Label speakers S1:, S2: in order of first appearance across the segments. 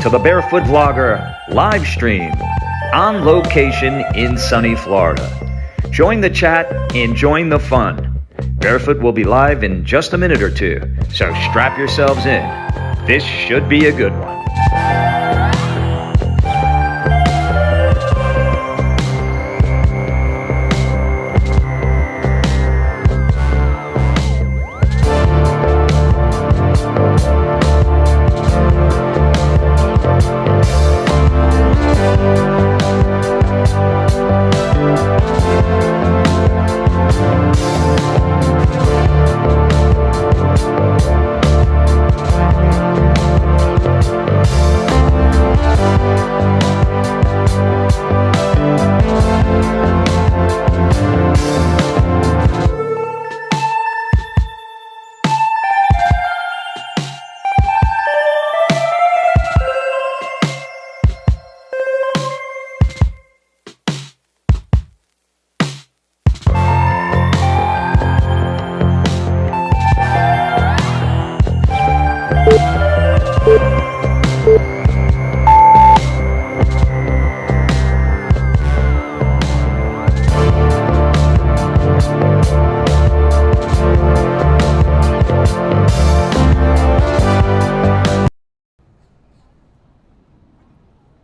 S1: to the Barefoot Vlogger live stream on location in sunny Florida. Join the chat and join the fun. Barefoot will be live in just a minute or two, so strap yourselves in. This should be a good one.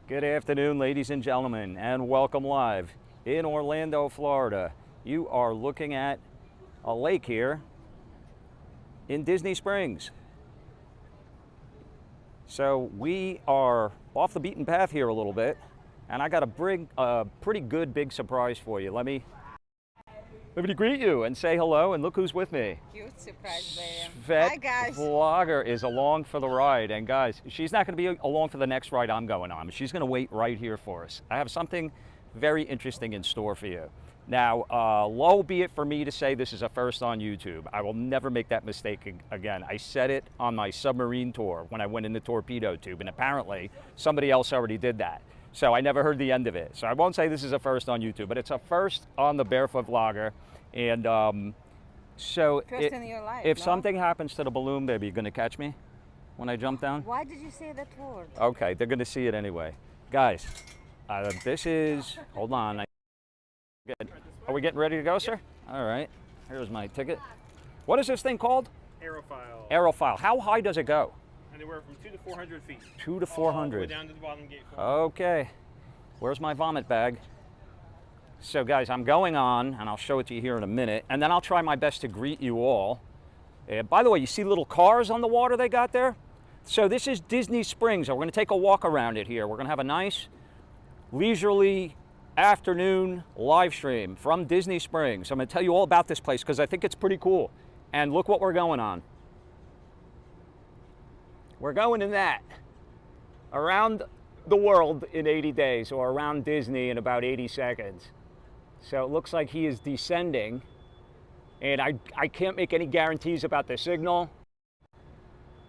S2: Good afternoon, ladies and gentlemen, and welcome live in Orlando, Florida. You are looking at a lake here in Disney Springs. So we are off the beaten path here a little bit, and I got a pretty good big surprise for you. Let me greet you and say hello, and look who's with me.
S3: Huge surprise, William.
S2: Hi, guys. Vlogger is along for the ride, and guys, she's not going to be along for the next ride I'm going on. She's going to wait right here for us. I have something very interesting in store for you. Now, low be it for me to say this is a first on YouTube. I will never make that mistake again. I said it on my submarine tour when I went in the torpedo tube, and apparently somebody else already did that. So I never heard the end of it. So I won't say this is a first on YouTube, but it's a first on the Barefoot Vlogger. And so
S3: first in your life,
S2: if
S3: no?
S2: something happens to the balloon, baby, you gonna catch me when I jump down?
S3: Why did you say that word?
S2: Okay, they're gonna see it anyway. Guys, this is, hold on. Are we getting ready to go, sir? All right, here's my ticket. What is this thing called?
S4: Aerophile.
S2: Aerophile. How high does it go?
S4: Anywhere from 200 to 400 feet.
S2: 200 to 400.
S4: All the way down to the bottom gate.
S2: Okay, where's my vomit bag? So guys, I'm going on, and I'll show it to you here in a minute, and then I'll try my best to greet you all. By the way, you see little cars on the water they got there? So this is Disney Springs, and we're going to take a walk around it here. We're going to have a nice, leisurely afternoon live stream from Disney Springs. I'm going to tell you all about this place because I think it's pretty cool. And look what we're going on. We're going in that. Around the world in 80 days, or around Disney in about 80 seconds. So it looks like he is descending, and I can't make any guarantees about the signal,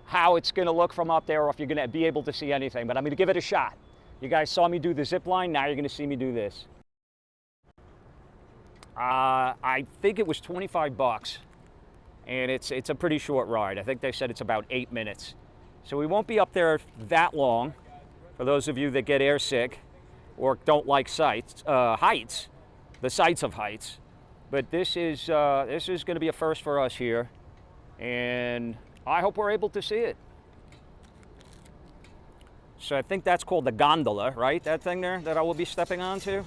S2: how it's going to look from up there, or if you're going to be able to see anything, but I'm going to give it a shot. You guys saw me do the zip line, now you're going to see me do this. I think it was 25 bucks, and it's a pretty short ride. I think they said it's about 8 minutes. So we won't be up there that long, for those of you that get airsick or don't like heights. The sights of heights, but this is going to be a first for us here, and I hope we're able to see it. So I think that's called the gondola, right? That thing there that I will be stepping onto.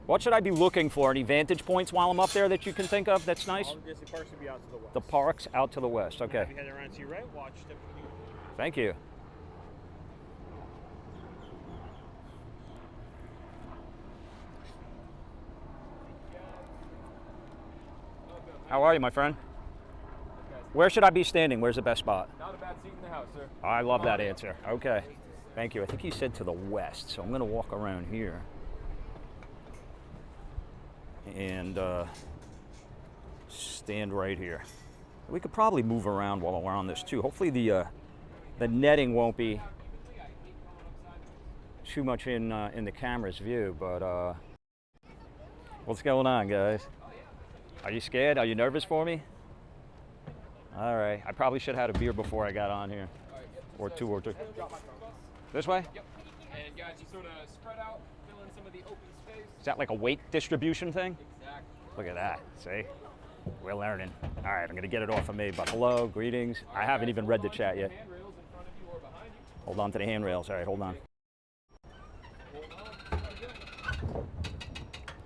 S2: What should I be looking for? Any vantage points while I'm up there that you can think of that's nice?
S4: All the Disney parks will be out to the west.
S2: The parks out to the west, okay.
S4: If you head around to your right, watch them.
S2: Thank you. How are you, my friend? Where should I be standing? Where's the best spot?
S4: Not a bad seat in the house, sir.
S2: I love that answer. Okay. Thank you. I think he said to the west, so I'm going to walk around here. And stand right here. We could probably move around while we're on this too. Hopefully the netting won't be too much in the camera's view, but what's going on, guys? Are you scared? Are you nervous for me? All right. I probably should have had a beer before I got on here. Or two or three. This way?
S4: Yep. And guys, you sort of spread out, fill in some of the open space.
S2: Is that like a weight distribution thing?
S4: Exactly.
S2: Look at that. See? We're learning. All right, I'm going to get it off of me. But hello, greetings. I haven't even read the chat yet.
S4: Handrails in front of you or behind you.
S2: Hold on to the handrails. All right, hold on.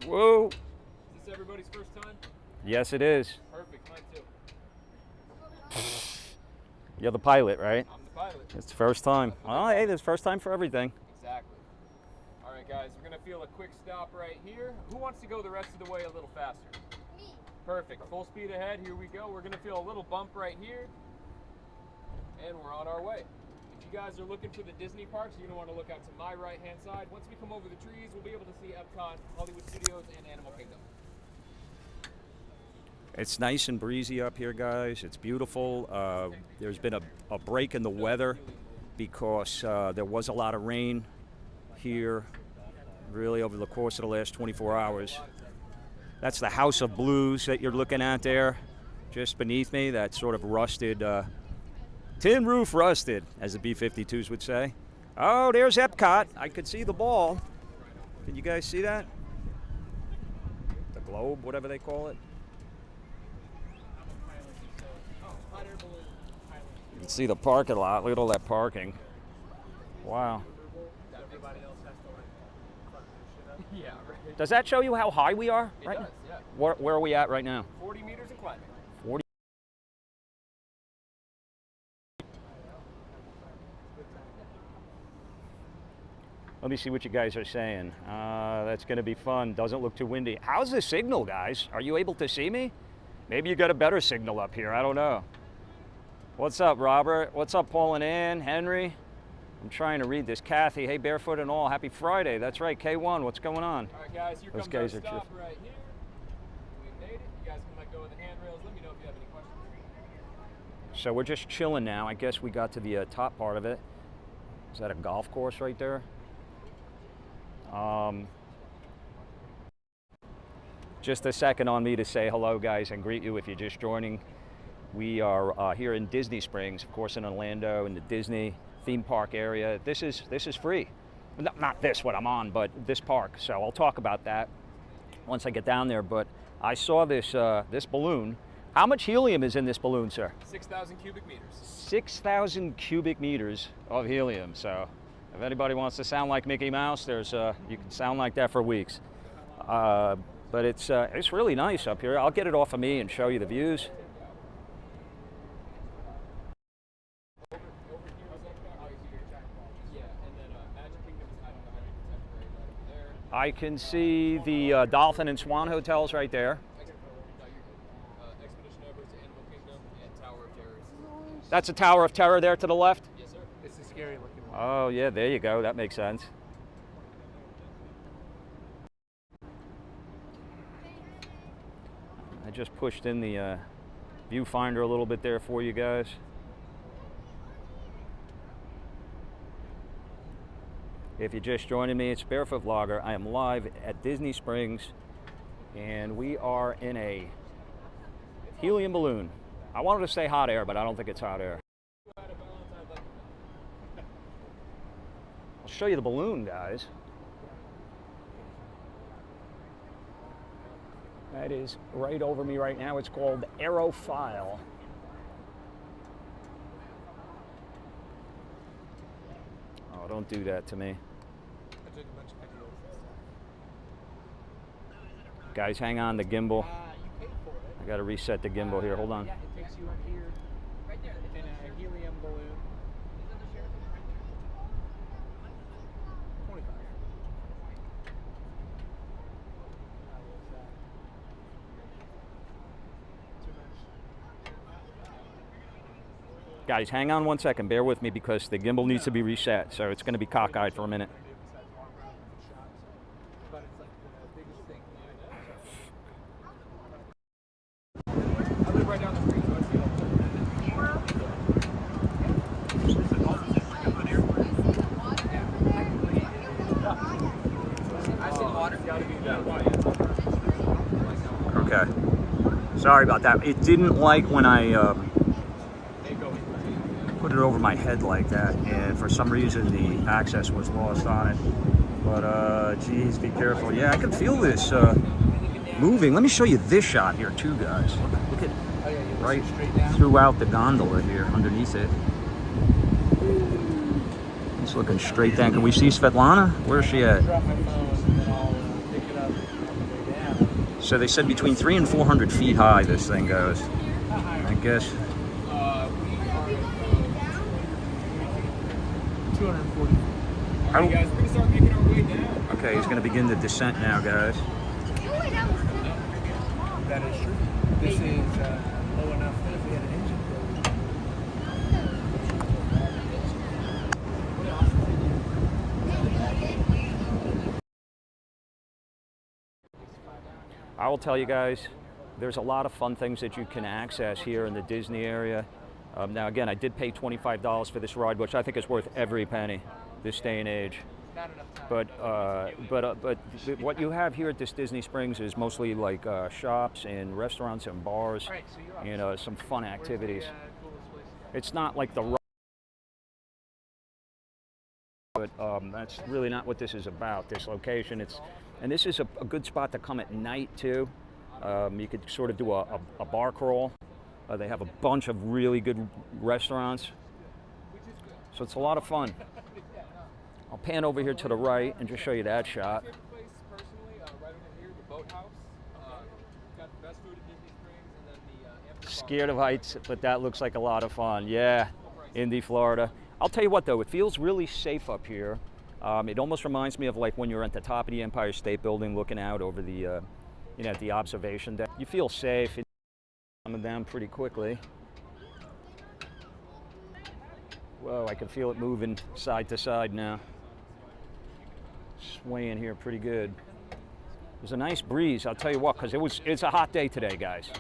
S2: Whoa.
S4: Is this everybody's first time?
S2: Yes, it is.
S4: Perfect. Mine too.
S2: You're the pilot, right?
S4: I'm the pilot.
S2: It's the first time. Oh, hey, there's first time for everything.
S4: Exactly. All right, guys, we're going to feel a quick stop right here. Who wants to go the rest of the way a little faster? Me. Perfect. Full speed ahead. Here we go. We're going to feel a little bump right here. And we're on our way. If you guys are looking for the Disney parks, you're going to want to look out to my right-hand side. Once we come over the trees, we'll be able to see Epcot, Hollywood Studios, and Animal Kingdom.
S2: It's nice and breezy up here, guys. It's beautiful. There's been a break in the weather because there was a lot of rain here really over the course of the last 24 hours. That's the House of Blues that you're looking at there just beneath me. That sort of rusted, tin roof rusted, as the B-52s would say. Oh, there's Epcot. I could see the ball. Can you guys see that? The globe, whatever they call it. You can see the parking lot. Look at all that parking. Wow.
S4: Yeah, right.
S2: Does that show you how high we are?
S4: It
S2: Right?
S4: does, yeah.
S2: Where are we at right now?
S4: 40 meters and climbing.
S2: 40. Let me see what you guys are saying. That's going to be fun. Doesn't look too windy. How's the signal, guys? Are you able to see me? Maybe you got a better signal up here. I don't know. What's up, Robert? What's up, Paul and Ann? Henry? I'm trying to read this. Kathy, hey, barefoot and all. Happy Friday. That's right, K1. What's going on?
S4: All right, guys, here
S2: Those
S4: comes
S2: guys
S4: our
S2: are
S4: stop
S2: just-
S4: right here. We made it. You guys can let go of the handrails. Let me know if you have any questions.
S2: So we're just chilling now. I guess we got to the top part of it. Is that a golf course right there? Just a second on me to say hello, guys, and greet you if you're just joining. We are here in Disney Springs, of course, in Orlando, in the Disney theme park area. This is free. Not this, what I'm on, but this park. So I'll talk about that once I get down there. But I saw this this balloon. How much helium is in this balloon, sir?
S4: 6,000 cubic meters.
S2: 6,000 cubic meters of helium. So if anybody wants to sound like Mickey Mouse, there's you can sound like that for weeks. But it's really nice up here. I'll get it off of me and show you the views. I can see the Dolphin and Swan hotels right there.
S4: Expedition over to Animal Kingdom and Tower of Terrors.
S2: That's a Tower of Terror there to the left?
S4: Yes, sir. It's a scary looking one.
S2: Oh, yeah, there you go. That makes sense. I just pushed in the viewfinder a little bit there for you guys. If you're just joining me, it's Barefoot Vlogger. I am live at Disney Springs, and we are in a helium balloon. I wanted to say hot air, but I don't think it's hot air. I'll show you the balloon, guys. That is right over me right now. It's called Aerophile. Oh, don't do that to me. Guys, hang on, the gimbal. I gotta reset the gimbal here. Hold on.
S5: Yeah, it takes you up here in a helium balloon. 25.
S2: Guys, hang on one second. Bear with me because the gimbal needs to be reset, so it's gonna be cockeyed for a minute.
S5: But it's like the biggest thing.
S4: I live right down the street, so I see it all the time. I see water.
S2: Okay. Sorry about that. It didn't like when I put it over my head like that, and for some reason the access was lost on it. But geez, be careful. Yeah, I can feel this moving. Let me show you this shot here too, guys. Look at right throughout the gondola here, underneath it. It's looking straight down. Can we see Svetlana? Where's she at? So they said between 300 and 400 feet high this thing goes. I guess.
S5: 240.
S4: All right, guys, we're gonna start making our way down.
S2: Okay, he's gonna begin the descent now, guys.
S5: That is true. This is low enough that if we had an engine failure.
S2: I will tell you guys, there's a lot of fun things that you can access here in the Disney area. Now again, I did pay $25 for this ride, which I think is worth every penny this day and age. But what you have here at this Disney Springs is mostly like shops and restaurants and bars and some fun activities. It's not like the but that's really not what this is about, this location. And this is a good spot to come at night too. You could sort of do a bar crawl. They have a bunch of really good restaurants. So it's a lot of fun. I'll pan over here to the right and just show you that shot.
S4: Place personally, right over here, the boathouse. Got the best food at Disney Springs, and then the amphicar.
S2: Scared of heights, but that looks like a lot of fun. Yeah, Indy, Florida. I'll tell you what though, it feels really safe up here. It almost reminds me of like when you're at the top of the Empire State Building looking out over the, you know, the observation deck. You feel safe. It's coming down pretty quickly. Whoa, I can feel it moving side to side now. Swaying here pretty good. There's a nice breeze, I'll tell you what, because it's a hot day today, guys.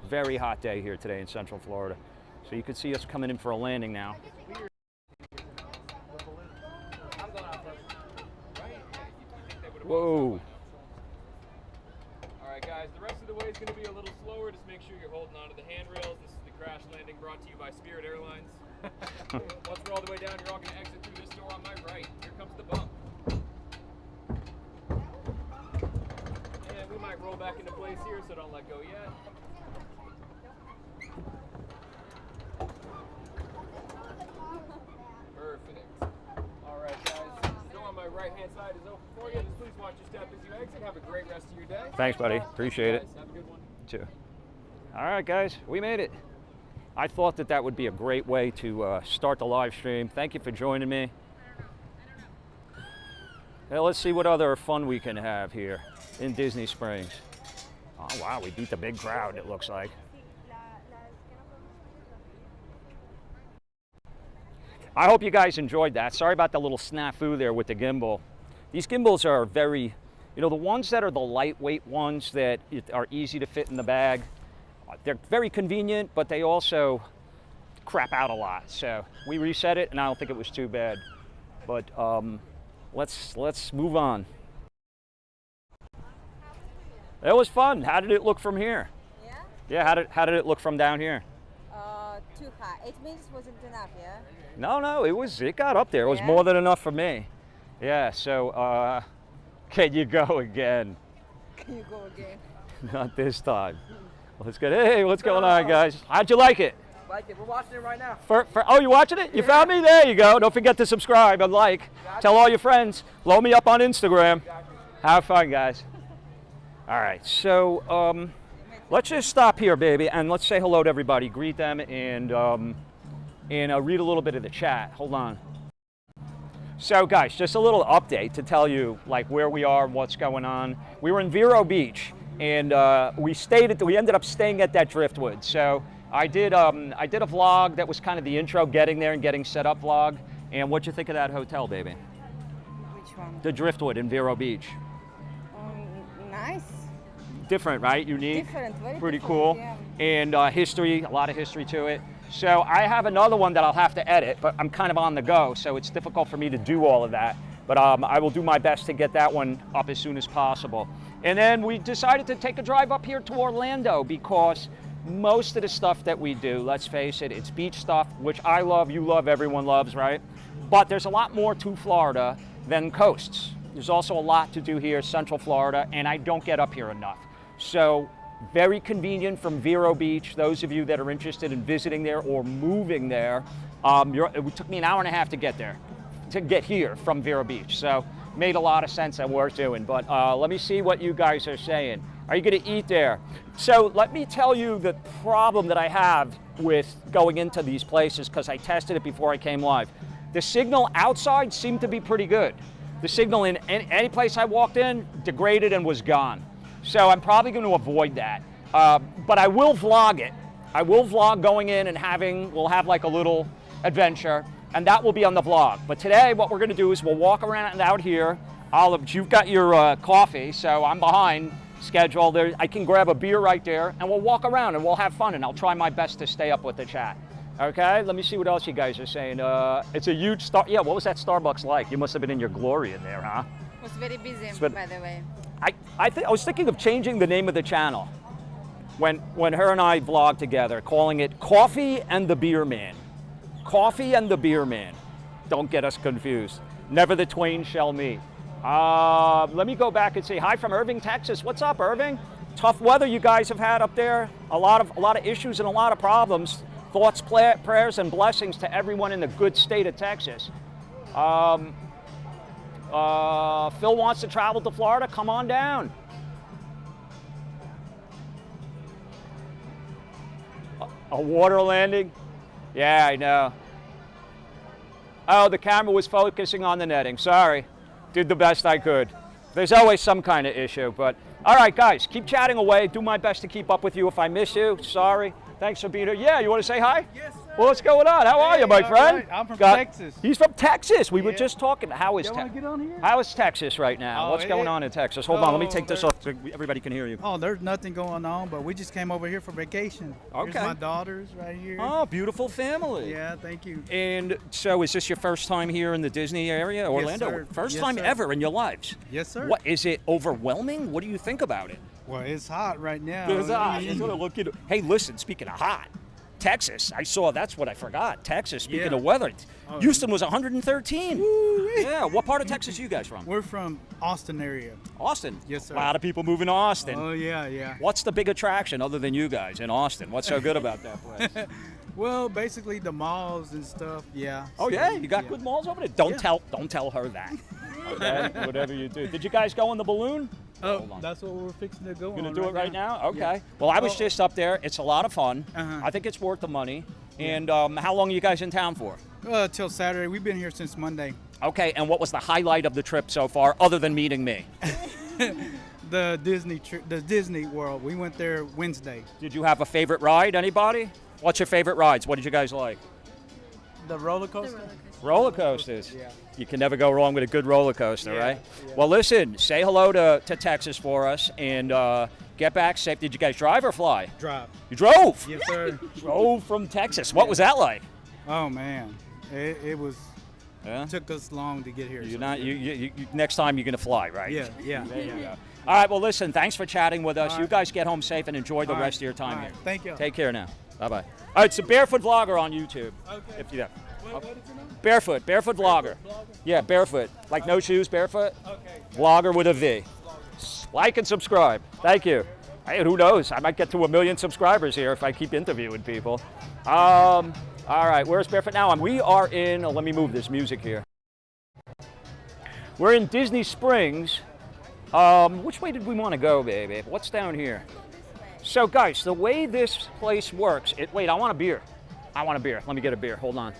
S2: Very hot day here today in Central Florida. So you can see us coming in for a landing now. Whoa.
S4: All right, guys, the rest of the way is going to be a little slower. Just make sure you're holding onto the handrails. This is the crash landing brought to you by Spirit Airlines. Once we're all the way down, you're all going to exit through this door on my right. Here comes the bump. And we might roll back into place here, so don't let go yet. Perfect. All right, guys. Door on my right-hand side is open for you. Just please watch your step as you exit. Have a great rest of your day.
S2: Thanks, buddy. Appreciate it.
S4: Have a good one.
S2: Too. All right, guys, we made it. I thought that would be a great way to start the live stream. Thank you for joining me. Now let's see what other fun we can have here in Disney Springs. Oh wow, we beat the big crowd, it looks like. I hope you guys enjoyed that. Sorry about the little snafu there with the gimbal. These gimbals are very, you know, the ones that are the lightweight ones that are easy to fit in the bag, they're very convenient, but they also crap out a lot. So we reset it and I don't think it was too bad. But let's move on. It was fun. How did it look from here?
S3: Yeah?
S2: Yeah, how did it look from down here?
S3: Too high. 8 minutes wasn't enough, yeah?
S2: No, it got up there. It was
S3: Yeah?
S2: more than enough for me. Yeah, so can you go again?
S3: Can you go again?
S2: Not this time. Let's get, hey, what's going on, guys? How'd you like it?
S5: Like it. We're watching it right now.
S2: Oh, you watching it? You found me? There you go. Don't forget to subscribe and like. Tell all your friends. Blow me up on Instagram. Have fun, guys. All right, so let's just stop here, baby, and let's say hello to everybody. Greet them and read a little bit of the chat. Hold on. So, guys, just a little update to tell you like where we are and what's going on. We were in Vero Beach, and we ended up staying at that Driftwood. So I did a vlog that was kind of the intro, getting there and getting set up vlog. And what'd you think of that hotel, baby?
S3: Which one?
S2: The Driftwood in Vero Beach.
S3: Nice.
S2: Different, right? Unique.
S3: Different, very
S2: pretty
S3: different,
S2: cool.
S3: yeah.
S2: And history, a lot of history to it. So I have another one that I'll have to edit, but I'm kind of on the go, so it's difficult for me to do all of that. But I will do my best to get that one up as soon as possible. And then we decided to take a drive up here to Orlando because most of the stuff that we do, let's face it, it's beach stuff, which I love, you love, everyone loves, right? But there's a lot more to Florida than coasts. There's also a lot to do here, Central Florida, and I don't get up here enough. So very convenient from Vero Beach. Those of you that are interested in visiting there or moving there, it took me an hour and a half to get there, to get here from Vero Beach. So made a lot of sense and worth doing. But let me see what you guys are saying. Are you going to eat there? So let me tell you the problem that I have with going into these places, because I tested it before I came live. The signal outside seemed to be pretty good. The signal in any place I walked in degraded and was gone. So I'm probably going to avoid that. But I will vlog it. I will vlog going in and we'll have like a little adventure, and that will be on the vlog. But today what we're going to do is we'll walk around out here. You've got your coffee, so I'm behind schedule. I can grab a beer right there, and we'll walk around and we'll have fun, and I'll try my best to stay up with the chat. Okay, let me see what else you guys are saying. It's a huge yeah, what was that Starbucks like? You must have been in your glory in there, huh?
S3: It was very busy, by the way.
S2: I was thinking of changing the name of the channel when her and I vlog together, calling it Coffee and the Beer Man. Coffee and the Beer Man. Don't get us confused. Never the twain shall meet. Let me go back and say hi from Irving, Texas. What's up, Irving? Tough weather you guys have had up there. A lot of issues and a lot of problems. Thoughts, prayers, and blessings to everyone in the good state of Texas. Phil wants to travel to Florida. Come on down. A water landing? Yeah, I know. Oh, the camera was focusing on the netting. Sorry. Did the best I could. There's always some kind of issue, but all right, guys, keep chatting away. Do my best to keep up with you. If I miss you, sorry. Thanks for being here. Yeah, you want to say hi?
S6: Yes, sir.
S2: Well, what's going on? How are you, my friend?
S6: Right. I'm from Texas.
S2: He's from Texas. We were just talking. How is
S6: Texas?
S2: How is Texas right now? What's going on in Texas? Hold on, let me take this off so everybody can hear you.
S6: Oh, there's nothing going on, but we just came over here for vacation.
S2: Okay.
S6: Here's my daughters right here.
S2: Oh, beautiful family.
S6: Yeah, thank you.
S2: And so is this your first time here in the Disney area, Orlando?
S6: Yes, sir.
S2: First
S6: Yes,
S2: time
S6: sir.
S2: ever in your lives?
S6: Yes, sir.
S2: What, is it overwhelming? What do you think about it?
S6: Well, it's hot right now.
S2: It's hot. It's gonna look at. Hey, listen, speaking of hot, Texas, I saw, that's what I forgot. Texas, speaking of weather, Houston was 113.
S6: Woo-wee.
S2: Yeah, what part of Texas are you guys from?
S6: We're from Austin area.
S2: Austin?
S6: Yes, sir.
S2: A lot of people moving to Austin.
S6: Oh, yeah.
S2: What's the big attraction other than you guys in Austin? What's so good about that place?
S6: Well, basically the malls and stuff, yeah.
S2: Oh, yeah? You got good malls over there? Don't tell her that. Okay? Whatever you do. Did you guys go on the balloon?
S6: Oh, that's what we're fixing to go on.
S2: Gonna do it right now? Okay.
S6: Yeah.
S2: Well, I was just up there. It's a lot of fun.
S6: Uh-huh.
S2: I think it's worth the money. And how long are you guys in town for?
S6: Till Saturday. We've been here since Monday.
S2: Okay, and what was the highlight of the trip so far, other than meeting me?
S6: The Disney World. We went there Wednesday.
S2: Did you have a favorite ride, anybody? What's your favorite rides? What did you guys like?
S6: The roller coaster?
S2: Roller coasters.
S6: Yeah.
S2: You can never go wrong with a good roller coaster, right?
S6: Yeah.
S2: Well, listen, say hello to Texas for us and get back safe. Did you guys drive or fly?
S6: Drive.
S2: You drove?
S6: Yes, sir.
S2: Drove from Texas. What was that like?
S6: Oh, man. It was...
S2: Yeah?
S6: took us long to get here.
S2: You're not. You next time you're gonna fly, right?
S6: Yeah.
S2: There you go. All right. Well, listen. Thanks for chatting with us.
S6: All
S2: You
S6: right.
S2: guys get home safe and enjoy the
S6: All
S2: rest
S6: right.
S2: of your time
S6: All
S2: here.
S6: right. Thank you.
S2: Take care now. Bye bye. All right. It's a Barefoot Vlogger on YouTube.
S6: Okay.
S2: If you know.
S6: What is it now?
S2: Barefoot Vlogger. Yeah, barefoot. Like no shoes, barefoot.
S6: Okay.
S2: Vlogger with a V. Like and subscribe. Thank you. Hey, who knows? I might get to 1 million subscribers here if I keep interviewing people. All right. Where's Barefoot now? We are in. Let me move this music here. We're in Disney Springs. Which way did we want to go, baby? What's down here? So, guys, the way this place works, wait, I want a beer. Let me get a beer. Hold on.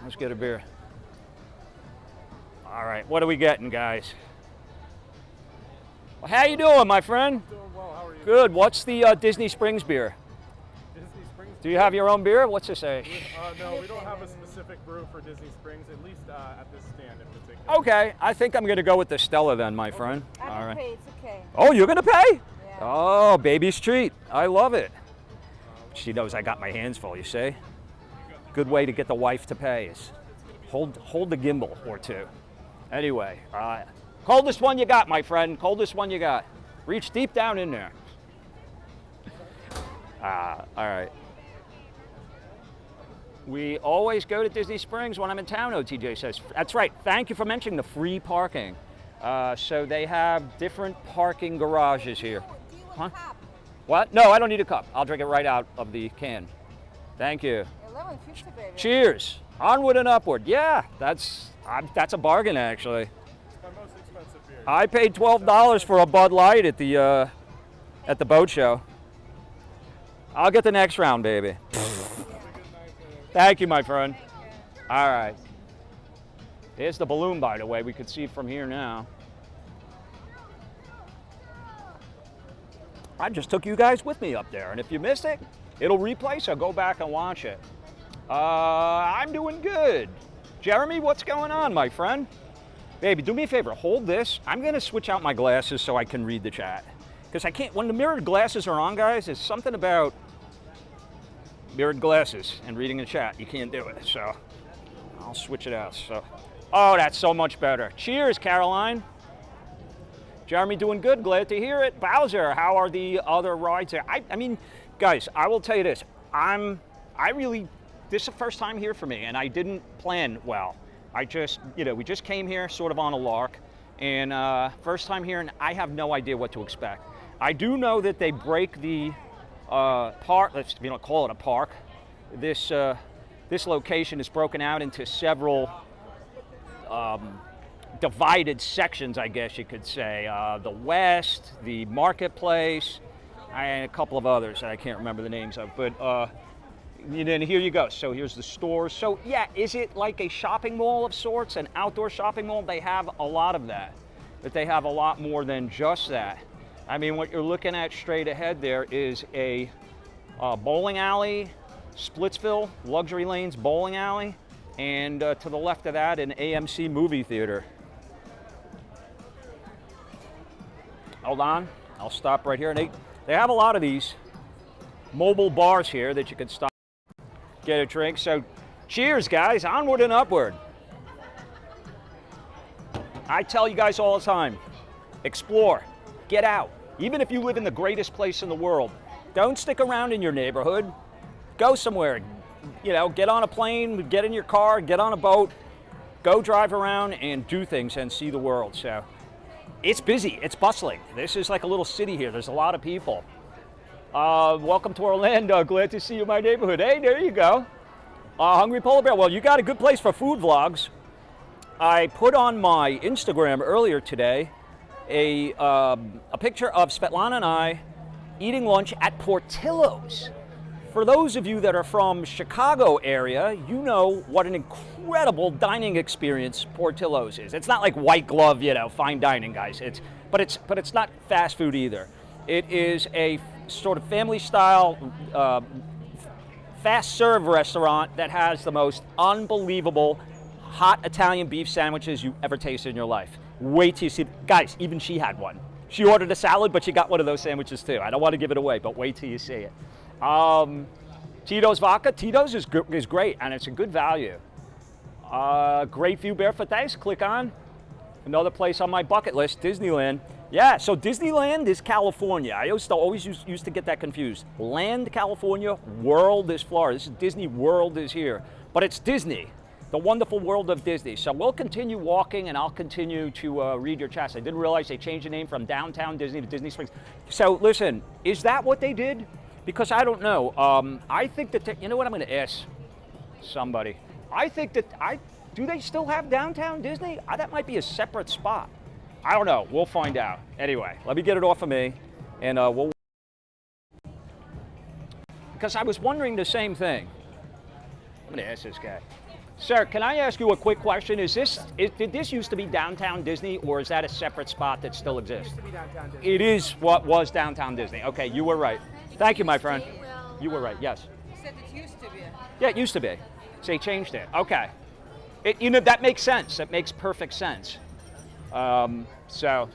S2: Let's get a beer. All right, what are we getting, guys? Well, how you doing, my friend?
S7: Doing well. How are you?
S2: Good. What's the Disney Springs beer?
S7: Disney Springs.
S2: Do you have your own beer? What's it say?
S7: No, we don't have a specific brew for Disney Springs, at least at this stand in particular.
S2: Okay, I think I'm going to go with the Stella then, my friend.
S3: I
S2: All
S3: don't
S2: right.
S3: pay, it's okay.
S2: Oh, you're going to pay?
S3: Yeah.
S2: Oh, baby's treat. I love it. She knows I got my hands full, you see? Good way to get the wife to pay is hold the gimbal or two. Anyway, coldest one you got, my friend. Coldest one you got. Reach deep down in there. All right. We always go to Disney Springs when I'm in town, OTJ says. That's right. Thank you for mentioning the free parking. So they have different parking garages here.
S3: Do you want a cup?
S2: What? No, I don't need a cup. I'll drink it right out of the can. Thank you.
S3: 11.50, baby.
S2: Cheers. Onward and upward. Yeah, that's a bargain, actually.
S7: My most expensive beer.
S2: I paid $12 for a Bud Light at the boat show. I'll get the next round, baby. Thank you, my friend. All right. There's the balloon, by the way. We could see from here now. I just took you guys with me up there, and if you missed it, it'll replay, so go back and watch it. I'm doing good. Jeremy, what's going on, my friend? Baby, do me a favor, hold this. I'm gonna switch out my glasses so I can read the chat. Because I can't, when the mirrored glasses are on, guys, there's something about mirrored glasses and reading the chat. You can't do it, so I'll switch it out. So, oh, that's so much better. Cheers, Caroline. Jeremy doing good, glad to hear it. Bowser, how are the other rides there? I mean, guys, I will tell you this. This is the first time here for me, and I didn't plan well. I just, we just came here sort of on a lark, and first time here, and I have no idea what to expect. I do know that they break the park, let's call it a park. This location is broken out into several divided sections, I guess you could say. The West, the Marketplace, and a couple of others that I can't remember the names of. But then here you go. So here's the stores. So yeah, is it like a shopping mall of sorts, an outdoor shopping mall? They have a lot of that, but they have a lot more than just that. I mean, what you're looking at straight ahead there is a bowling alley, Splitsville, Luxury Lanes bowling alley, and to the left of that, an AMC movie theater. Hold on, I'll stop right here. They have a lot of these mobile bars here that you can stop, get a drink. So cheers, guys, onward and upward. I tell you guys all the time, explore, get out. Even if you live in the greatest place in the world, don't stick around in your neighborhood. Go somewhere, get on a plane, get in your car, get on a boat, go drive around and do things and see the world. So it's busy, it's bustling. This is like a little city here. There's a lot of people. Welcome to Orlando. Glad to see you in my neighborhood. Hey, there you go. Hungry Polar Bear. Well, you got a good place for food vlogs. I put on my Instagram earlier today a picture of Svetlana and I eating lunch at Portillo's. For those of you that are from Chicago area, you know what an incredible dining experience Portillo's is. It's not like white glove, fine dining, guys. But it's not fast food either. It is a sort of family style, fast serve restaurant that has the most unbelievable hot Italian beef sandwiches you ever tasted in your life. Wait till you see, guys, even she had one. She ordered a salad, but she got one of those sandwiches too. I don't want to give it away, but wait till you see it. Tito's Vodka. Tito's is great, and it's a good value. Great view, Barefoot. Thanks. Click on. Another place on my bucket list, Disneyland. Yeah, so Disneyland is California. I always used to get that confused. Land, California, world is Florida. This is Disney World is here. But it's Disney, the wonderful world of Disney. So we'll continue walking, and I'll continue to read your chats. I didn't realize they changed the name from Downtown Disney to Disney Springs. So listen, is that what they did? Because I don't know. I think that, you know what, I'm going to ask somebody. I think that, do they still have Downtown Disney? That might be a separate spot. I don't know. We'll find out. Anyway, let me get it off of me, and we'll. Because I was wondering the same thing. I'm going to ask this guy. Sir, can I ask you a quick question? Did this used to be Downtown Disney, or is that a separate spot that still exists?
S5: It used to be Downtown Disney.
S2: It is what was Downtown Disney. Okay, you were right. Thank you, my friend. You were right, yes.
S3: You said it used to be.
S2: Yeah, it used to be. So they changed it. Okay. That makes sense. That makes perfect sense. So,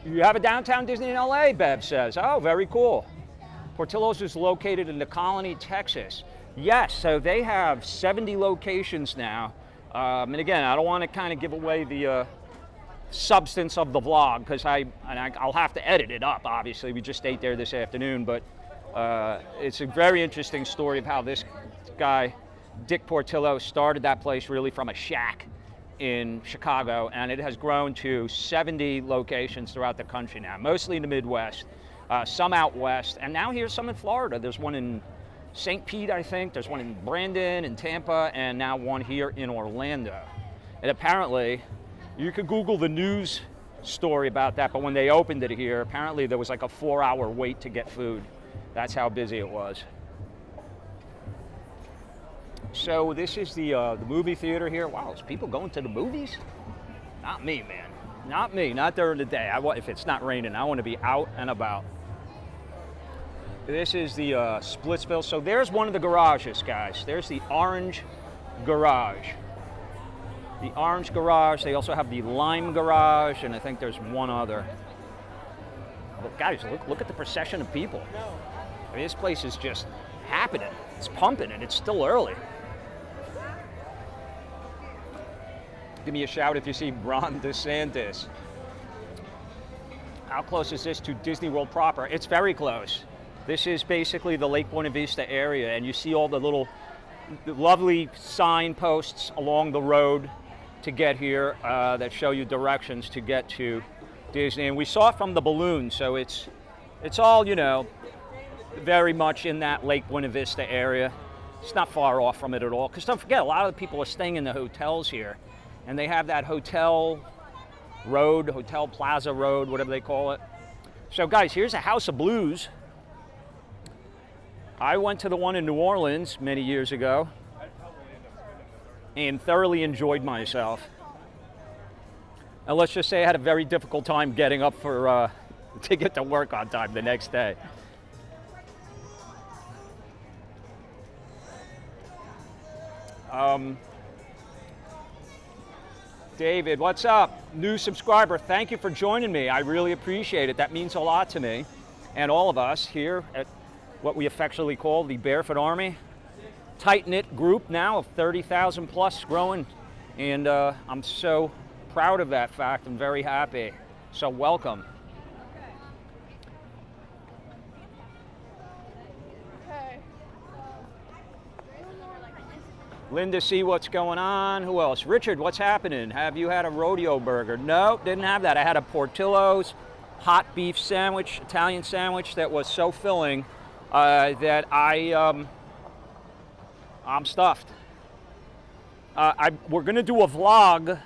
S2: you have a Downtown Disney in LA, Bev says. Oh, very cool. Portillo's is located in the Colony, Texas. Yes, so they have 70 locations now. And again, I don't want to kind of give away the substance of the vlog, because I'll have to edit it up, obviously. We just ate there this afternoon, but it's a very interesting story of how this guy, Dick Portillo, started that place really from a shack in Chicago, and it has grown to 70 locations throughout the country now, mostly in the Midwest, some out west, and now here's some in Florida. There's one in St. Pete, I think. There's one in Brandon and Tampa, and now one here in Orlando. And apparently, you could Google the news story about that, but when they opened it here, apparently there was like a 4-hour wait to get food. That's how busy it was. So this is the movie theater here. Wow, there's people going to the movies? Not me, man. Not me, not during the day. If it's not raining, I want to be out and about. This is the Splitsville. So there's one of the garages, guys. There's the orange garage. The orange garage. They also have the lime garage, and I think there's one other. But guys, look at the procession of people. I mean, this place is just happening. It's pumping, and it's still early. Give me a shout if you see Ron DeSantis. How close is this to Disney World proper? It's very close. This is basically the Lake Buena Vista area, and you see all the little lovely signposts along the road to get here that show you directions to get to Disney. And we saw it from the balloon, so it's all, you know, very much in that Lake Buena Vista area. It's not far off from it at all, because don't forget, a lot of the people are staying in the hotels here, and they have that hotel road, Hotel Plaza Road, whatever they call it. So guys, here's a House of Blues. I went to the one in New Orleans many years ago and thoroughly enjoyed myself. And let's just say I had a very difficult time getting up for to get to work on time the next day. David, what's up? New subscriber, thank you for joining me. I really appreciate it. That means a lot to me and all of us here at what we affectionately call the Barefoot Army. Tight-knit group now of 30,000 plus growing, and I'm so proud of that fact. I'm very happy. So welcome. Linda, see what's going on. Who else? Richard, what's happening? Have you had a rodeo burger? No, didn't have that. I had a Portillo's hot beef sandwich, Italian sandwich that was so filling that I'm stuffed. We're gonna do a vlog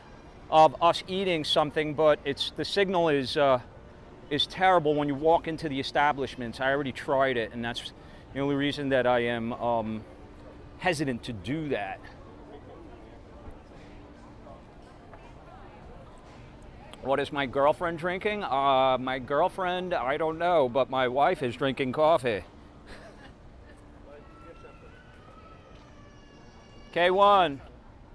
S2: of us eating something, but the signal is terrible when you walk into the establishments. I already tried it, and that's the only reason that I am hesitant to do that. What is my girlfriend drinking? My girlfriend, I don't know, but my wife is drinking coffee. K1,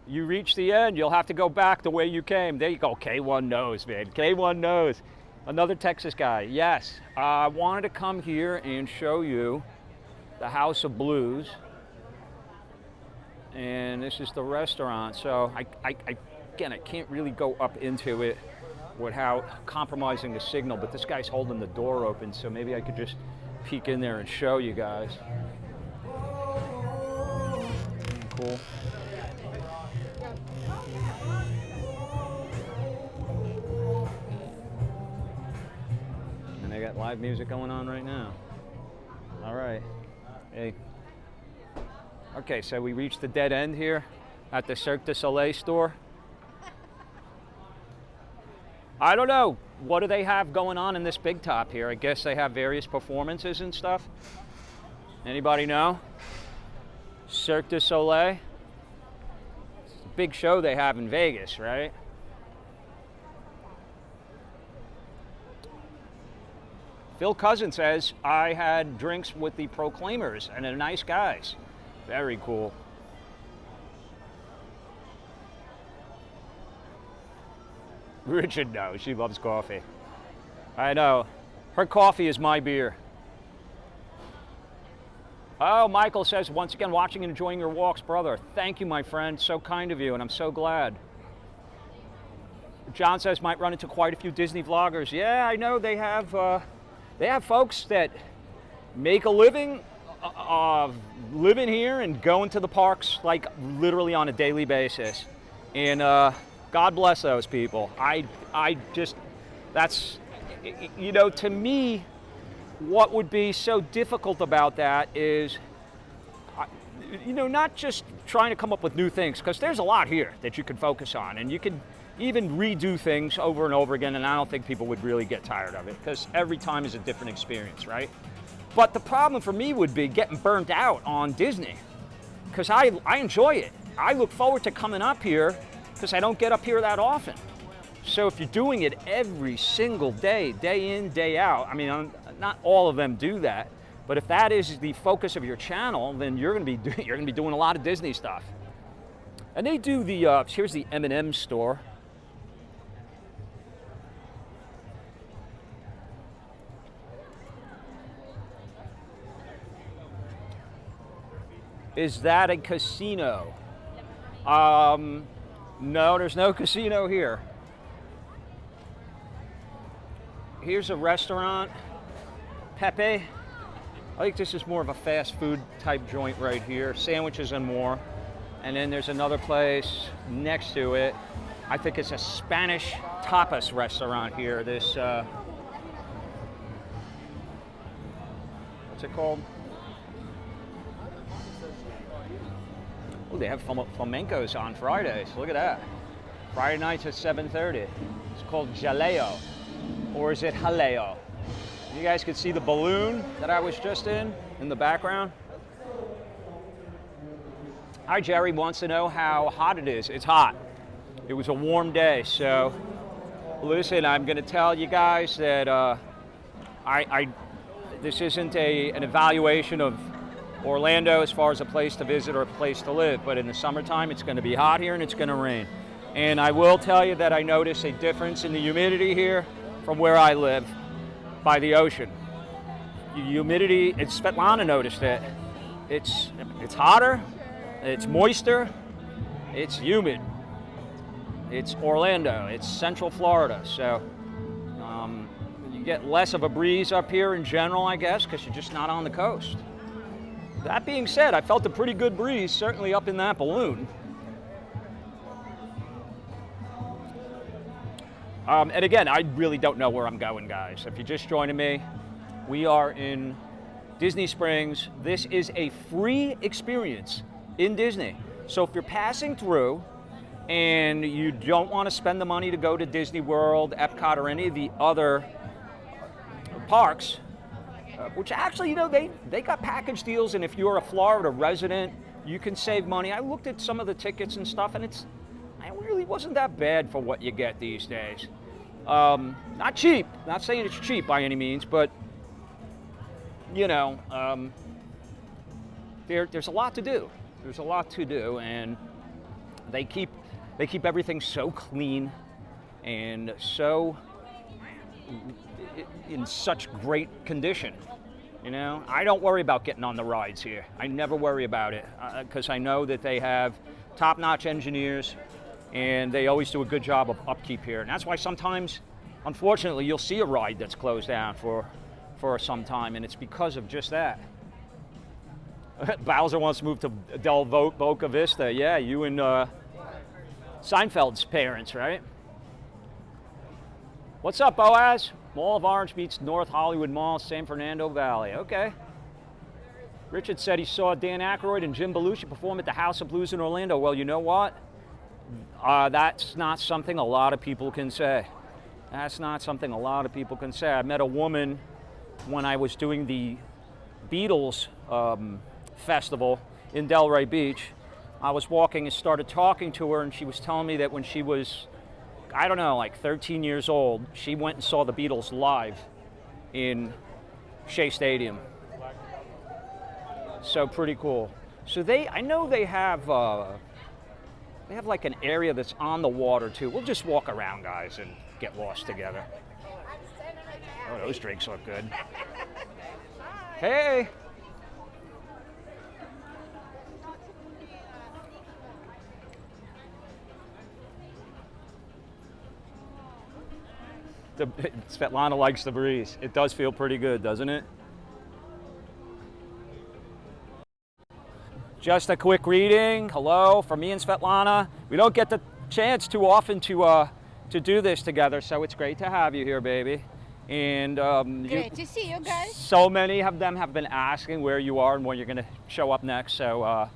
S2: you reached the end. You'll have to go back the way you came. There you go. K1 knows, man. K1 knows. Another Texas guy. Yes, I wanted to come here and show you the House of Blues. And this is the restaurant. So again, I can't really go up into it without compromising the signal, but this guy's holding the door open, so maybe I could just peek in there and show you guys. Cool. And they got live music going on right now. All right. Hey. Okay, so we reached the dead end here at the Cirque du Soleil store. I don't know. What do they have going on in this big top here? I guess they have various performances and stuff. Anybody know? Cirque du Soleil. It's a big show they have in Vegas, right? Phil Cousin says, I had drinks with the Proclaimers and they're nice guys. Very cool. Richard knows. She loves coffee. I know. Her coffee is my beer. Oh, Michael says, once again, watching and enjoying your walks, brother. Thank you, my friend. So kind of you, and I'm so glad. John says might run into quite a few Disney vloggers. Yeah, I know they have folks that make a living living here and going to the parks like literally on a daily basis. And God bless those people. I just, that's, you know, to me, what would be so difficult about that is, you know, not just trying to come up with new things, because there's a lot here that you can focus on, and you can even redo things over and over again, and I don't think people would really get tired of it, because every time is a different experience, right? But the problem for me would be getting burnt out on Disney, because I enjoy it. I look forward to coming up here, because I don't get up here that often. So if you're doing it every single day, day in, day out, I mean, not all of them do that, but if that is the focus of your channel, then you're going to be doing a lot of Disney stuff. And they do the here's the M&M store. Is that a casino? No, there's no casino here. Here's a restaurant, Pepe. I think this is more of a fast food type joint right here, sandwiches and more. And then there's another place next to it. I think it's a Spanish tapas restaurant here. This, what's it called? Oh, they have flamencos on Fridays. Look at that. Friday nights at 7:30. It's called Jaleo, or is it Jaleo? You guys could see the balloon that I was just in the background. Hi, Jerry wants to know how hot it is. It's hot. It was a warm day, so listen, I'm going to tell you guys that this isn't an evaluation of Orlando as far as a place to visit or a place to live, but in the summertime it's going to be hot here and it's going to rain. And I will tell you that I notice a difference in the humidity here from where I live by the ocean. The humidity, Svetlana noticed it. It's hotter, it's moister, it's humid. It's Orlando, it's Central Florida, so you get less of a breeze up here in general, I guess, because you're just not on the coast. That being said, I felt a pretty good breeze, certainly up in that balloon. And again, I really don't know where I'm going, guys. If you're just joining me, we are in Disney Springs. This is a free experience in Disney. So if you're passing through and you don't want to spend the money to go to Disney World, Epcot, or any of the other parks, which actually, you know, they got package deals, and if you're a Florida resident, you can save money. I looked at some of the tickets and stuff, and it really wasn't that bad for what you get these days. Not cheap, not saying it's cheap by any means, but, you know, there's a lot to do. There's a lot to do, and they keep everything so clean and so in such great condition. You know, I don't worry about getting on the rides here. I never worry about it because I know that they have top-notch engineers and they always do a good job of upkeep here. And that's why sometimes, unfortunately, you'll see a ride that's closed down for some time, and it's because of just that. Bowser wants to move to Del Boca Vista. Yeah, you and Seinfeld's parents, right? What's up, Boaz? Mall of Orange meets North Hollywood Mall, San Fernando Valley. Okay. Richard said he saw Dan Aykroyd and Jim Belushi perform at the House of Blues in Orlando. Well, you know what? That's not something a lot of people can say. That's not something a lot of people can say. I met a woman when I was doing the Beatles festival in Delray Beach. I was walking and started talking to her, and she was telling me that when she was, I don't know, like 13 years old, she went and saw the Beatles live in Shea Stadium. So pretty cool. So I know they have like an area that's on the water too. We'll just walk around, guys, and get lost together. Oh, those drinks look good. Hey. Svetlana likes the breeze. It does feel pretty good, doesn't it? Just a quick reading. Hello from me and Svetlana. We don't get the chance too often to do this together, so it's great to have you here, baby. And
S3: Great to see you guys.
S2: so many of them have been asking where you are and when you're going to show up next. So, I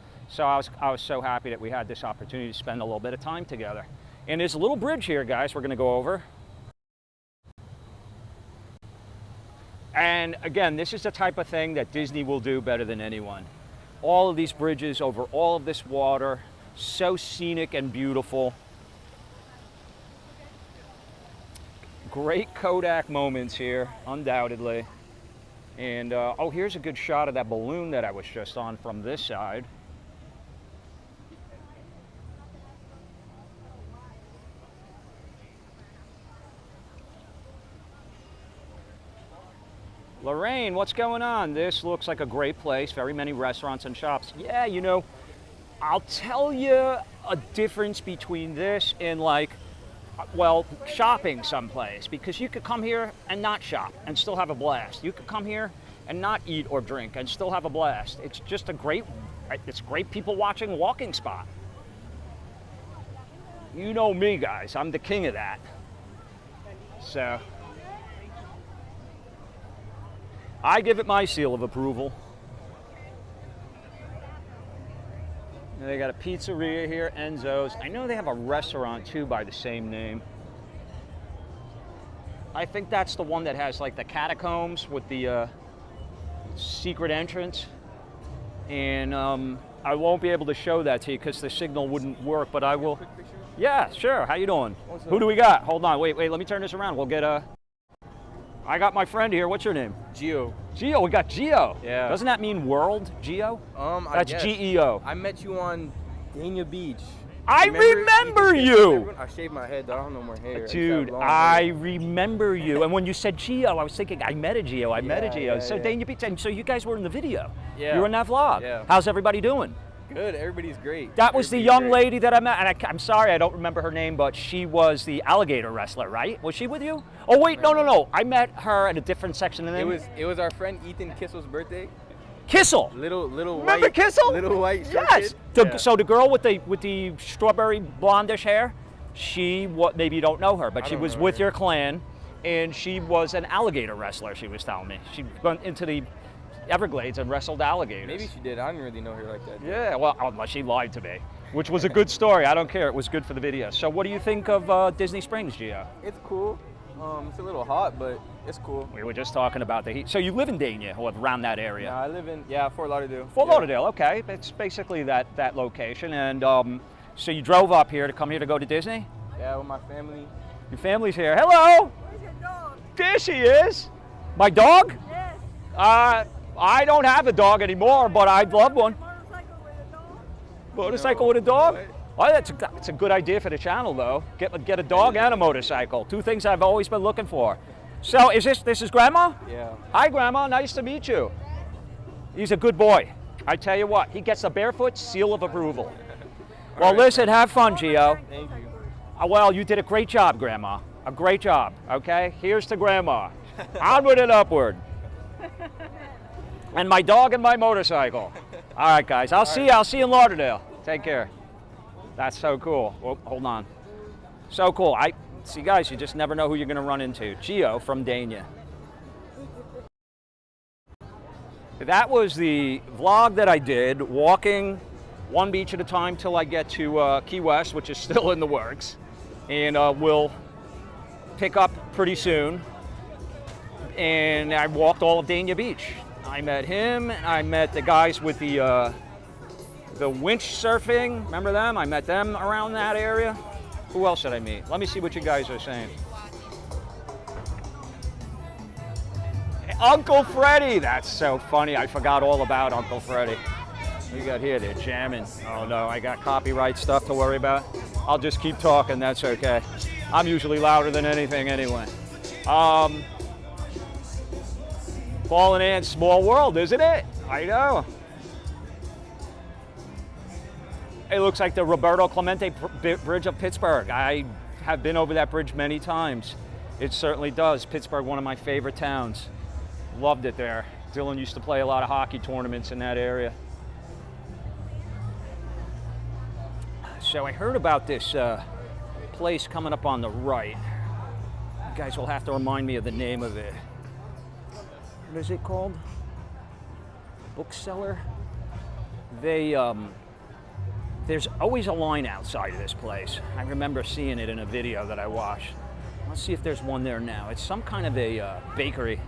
S2: was so happy that we had this opportunity to spend a little bit of time together. And there's a little bridge here, guys. We're going to go over. And again, this is the type of thing that Disney will do better than anyone. All of these bridges over all of this water, so scenic and beautiful. Great Kodak moments here, undoubtedly. And oh, here's a good shot of that balloon that I was just on from this side. Lorraine, what's going on? This looks like a great place, very many restaurants and shops. Yeah, you know, I'll tell you a difference between this and like, well, shopping someplace, because you could come here and not shop and still have a blast. You could come here and not eat or drink and still have a blast. It's just it's great people watching walking spot. You know me, guys, I'm the king of that. So, I give it my seal of approval. And they got a pizzeria here, Enzo's. I know they have a restaurant too by the same name. I think that's the one that has like the catacombs with the secret entrance. And I won't be able to show that to you because the signal wouldn't work, but I will. Yeah, sure. How you doing? Who do we got? Hold on, wait, let me turn this around. We'll get I got my friend here. What's your name?
S8: Geo.
S2: Geo, we got Geo.
S8: Yeah.
S2: Doesn't that mean world, Geo? That's
S8: guess.
S2: G-E-O.
S8: I met you on Dania Beach.
S2: I remember you!
S8: I shaved my head, though. I don't have no more hair.
S2: Dude, I remember you. And when you said Geo, I was thinking, I met a Geo, I met a Geo.
S8: Yeah,
S2: so
S8: yeah.
S2: Dania Beach, and so you guys were in the video.
S8: Yeah.
S2: You were in that vlog.
S8: Yeah.
S2: How's everybody doing?
S8: Good, everybody's great.
S2: That was the young lady that I met, and I'm sorry, I don't remember her name, but she was the alligator wrestler, right? Was she with you? Oh wait, no. I met her at a different section. And then
S8: It was our friend Ethan Kissel's birthday.
S2: Kissel.
S8: Little
S2: Remember
S8: white.
S2: Kissel?
S8: Little white short
S2: Yes.
S8: kid.
S2: So the girl with the strawberry blondish hair, maybe you don't know her, but she was with your clan, and she was an alligator wrestler. She was telling me she went into the Everglades and wrestled alligators.
S8: Maybe she did. I didn't really know her like that.
S2: Yeah, well, unless she lied to me, which was a good story. I don't care. It was good for the video. So what do you think of Disney Springs, Gio?
S8: It's cool. It's a little hot, but it's cool.
S2: We were just talking about the heat. So you live in Dania, or around that area?
S8: I live in, Fort Lauderdale.
S2: Fort Lauderdale, okay. It's basically that location. And so you drove up here to come here to go to Disney?
S8: Yeah, with my family.
S2: Your family's here. Hello!
S3: Where's your dog?
S2: There she is. My dog?
S3: Yes.
S2: I don't have a dog anymore, but I'd love one.
S3: Motorcycle with a dog?
S2: Motorcycle with a dog? Oh, that's a good idea for the channel, though. Get a dog and a motorcycle. Two things I've always been looking for. So this is Grandma?
S8: Yeah.
S2: Hi, Grandma. Nice to meet you. He's a good boy. I tell you what, he gets the barefoot seal of approval. Well, listen, have fun, Gio.
S8: Thank you.
S2: Well, you did a great job, Grandma. A great job, okay? Here's to Grandma. Onward and upward. And my dog and my motorcycle. All right, guys. I'll see you in Lauderdale. Take care. That's so cool. Oh, hold on. So cool. See, guys, you just never know who you're going to run into. Gio from Dania. That was the vlog that I did, walking one beach at a time till I get to Key West, which is still in the works. And we'll pick up pretty soon. And I walked all of Dania Beach. I met him, I met the guys with the winch surfing. Remember them? I met them around that area. Who else did I meet? Let me see what you guys are saying. Uncle Freddie. That's so funny. I forgot all about Uncle Freddie. What do you got here? They're jamming. Oh no, I got copyright stuff to worry about. I'll just keep talking. That's okay. I'm usually louder than anything anyway. Fallen Ants, small world, isn't it? I know. It looks like the Roberto Clemente Bridge of Pittsburgh. I have been over that bridge many times. It certainly does. Pittsburgh, one of my favorite towns. Loved it there. Dylan used to play a lot of hockey tournaments in that area. So I heard about this place coming up on the right. You guys will have to remind me of the name of it. What is it called? Bookseller? There's always a line outside of this place. I remember seeing it in a video that I watched. Let's see if there's one there now. It's some kind of a bakery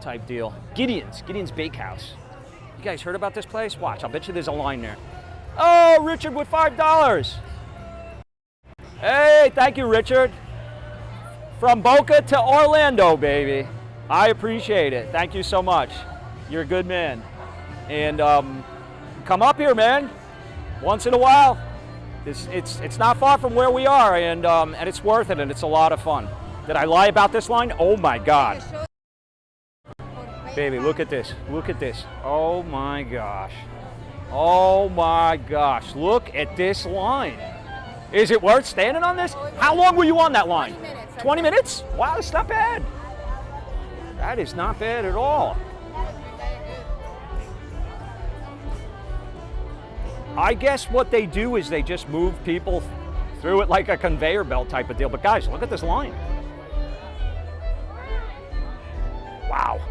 S2: type deal. Gideon's Bakehouse. You guys heard about this place? Watch, I'll bet you there's a line there. Oh, Richard with $5. Hey, thank you, Richard. From Boca to Orlando, baby. I appreciate it. Thank you so much. You're a good man. And come up here, man. Once in a while. It's not far from where we are, and it's worth it, and it's a lot of fun. Did I lie about this line? Oh my God. Baby, look at this. Look at this. Oh my gosh. Oh my gosh. Look at this line. Is it worth standing on this? How long were you on that line?
S3: 20 minutes.
S2: 20 minutes? Wow, that's not bad. That is not bad at all. I guess what they do is they just move people through it like a conveyor belt type of deal. But guys, look at this line. Wow.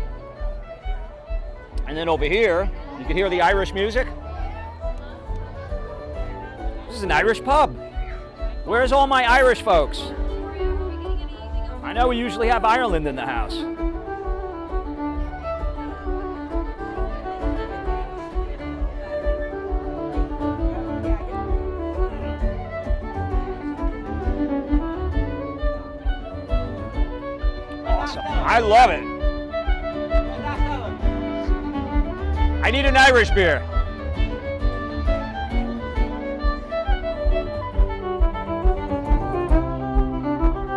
S2: And then over here, you can hear the Irish music. This is an Irish pub. Where's all my Irish folks? I know we usually have Ireland in the house. Awesome. I love it. I need an Irish beer.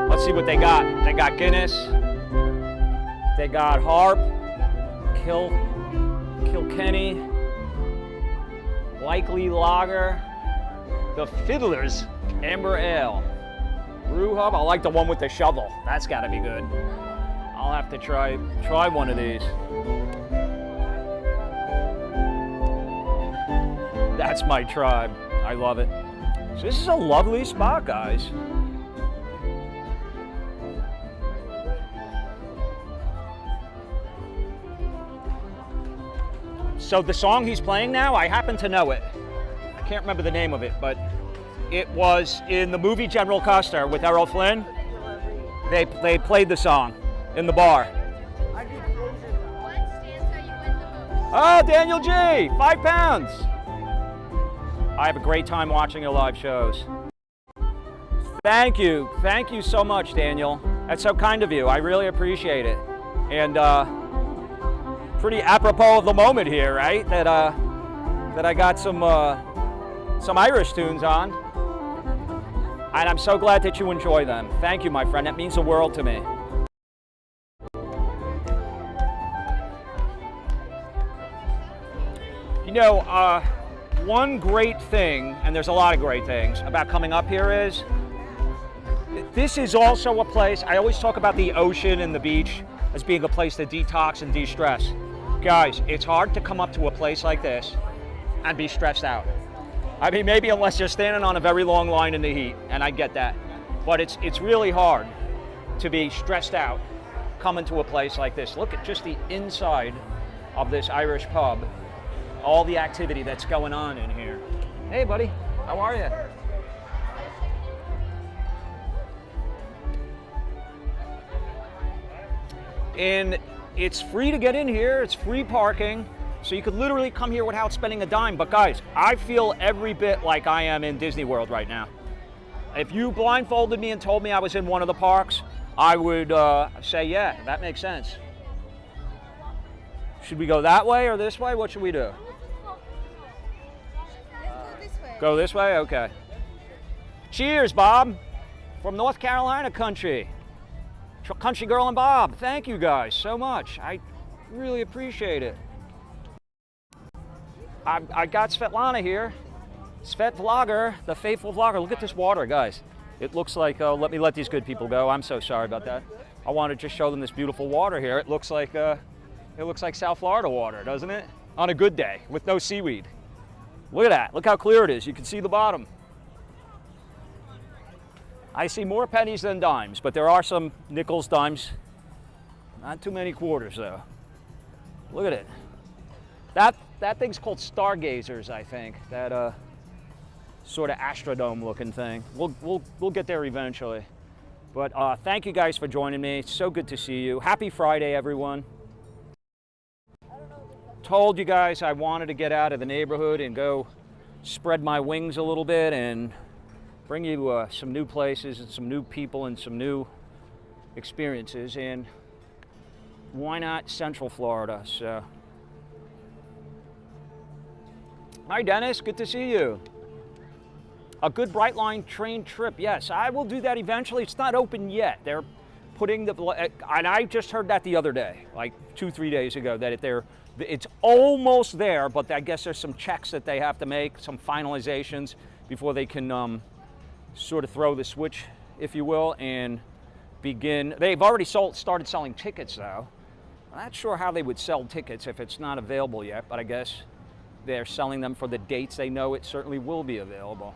S2: Let's see what they got. They got Guinness. They got Harp, Kilkenny, Likely Lager, the Fiddler's Amber Ale, Brew Hub. I like the one with the shovel. That's got to be good. I'll have to try one of these. That's my tribe. I love it. So this is a lovely spot, guys. So the song he's playing now, I happen to know it. I can't remember the name of it, but it was in the movie General Custer with Errol Flynn. They played the song in the bar. Oh, Daniel G, 5 pounds. I have a great time watching your live shows. Thank you so much, Daniel. That's so kind of you. I really appreciate it. And pretty apropos of the moment here, right? That I got some Irish tunes on, and I'm so glad that you enjoy them. Thank you, my friend. That means the world to me. You know, one great thing, and there's a lot of great things about coming up here, is this is also a place. I always talk about the ocean and the beach as being a place to detox and de-stress. Guys, it's hard to come up to a place like this and be stressed out. I mean, maybe unless you're standing on a very long line in the heat, and I get that. But it's really hard to be stressed out coming to a place like this. Look at just the inside of this Irish pub. All the activity that's going on in here. Hey, buddy, how are you? And it's free to get in here. It's free parking. So you could literally come here without spending a dime. But guys, I feel every bit like I am in Disney World right now. If you blindfolded me and told me I was in one of the parks, I would say, yeah, that makes sense. Should we go that way or this way? What should we do? Go this way? Okay. Cheers, Bob. From North Carolina country. Country Girl and Bob. Thank you guys so much. I really appreciate it. I got Svetlana here. Svet Vlogger, the faithful vlogger. Look at this water, guys. It looks like, let me let these good people go. I'm so sorry about that. I want to just show them this beautiful water here. It looks like South Florida water, doesn't it? On a good day with no seaweed. Look at that. Look how clear it is. You can see the bottom. I see more pennies than dimes, but there are some nickels, dimes. Not too many quarters, though. Look at it. That thing's called stargazers, I think. That sort of astrodome looking thing. We'll get there eventually. But thank you guys for joining me. It's so good to see you. Happy Friday, everyone. Told you guys I wanted to get out of the neighborhood and go spread my wings a little bit and bring you some new places and some new people and some new experiences. And why not Central Florida? So, hi Dennis, good to see you. A good Brightline train trip, yes, I will do that eventually. It's not open yet. They're putting the, and I just heard that the other day, like 2-3 days ago, that it's almost there, but I guess there's some checks that they have to make, some finalizations before they can sort of throw the switch, if you will, and begin. They've already started selling tickets, though. I'm not sure how they would sell tickets if it's not available yet, but I guess they're selling them for the dates they know it certainly will be available.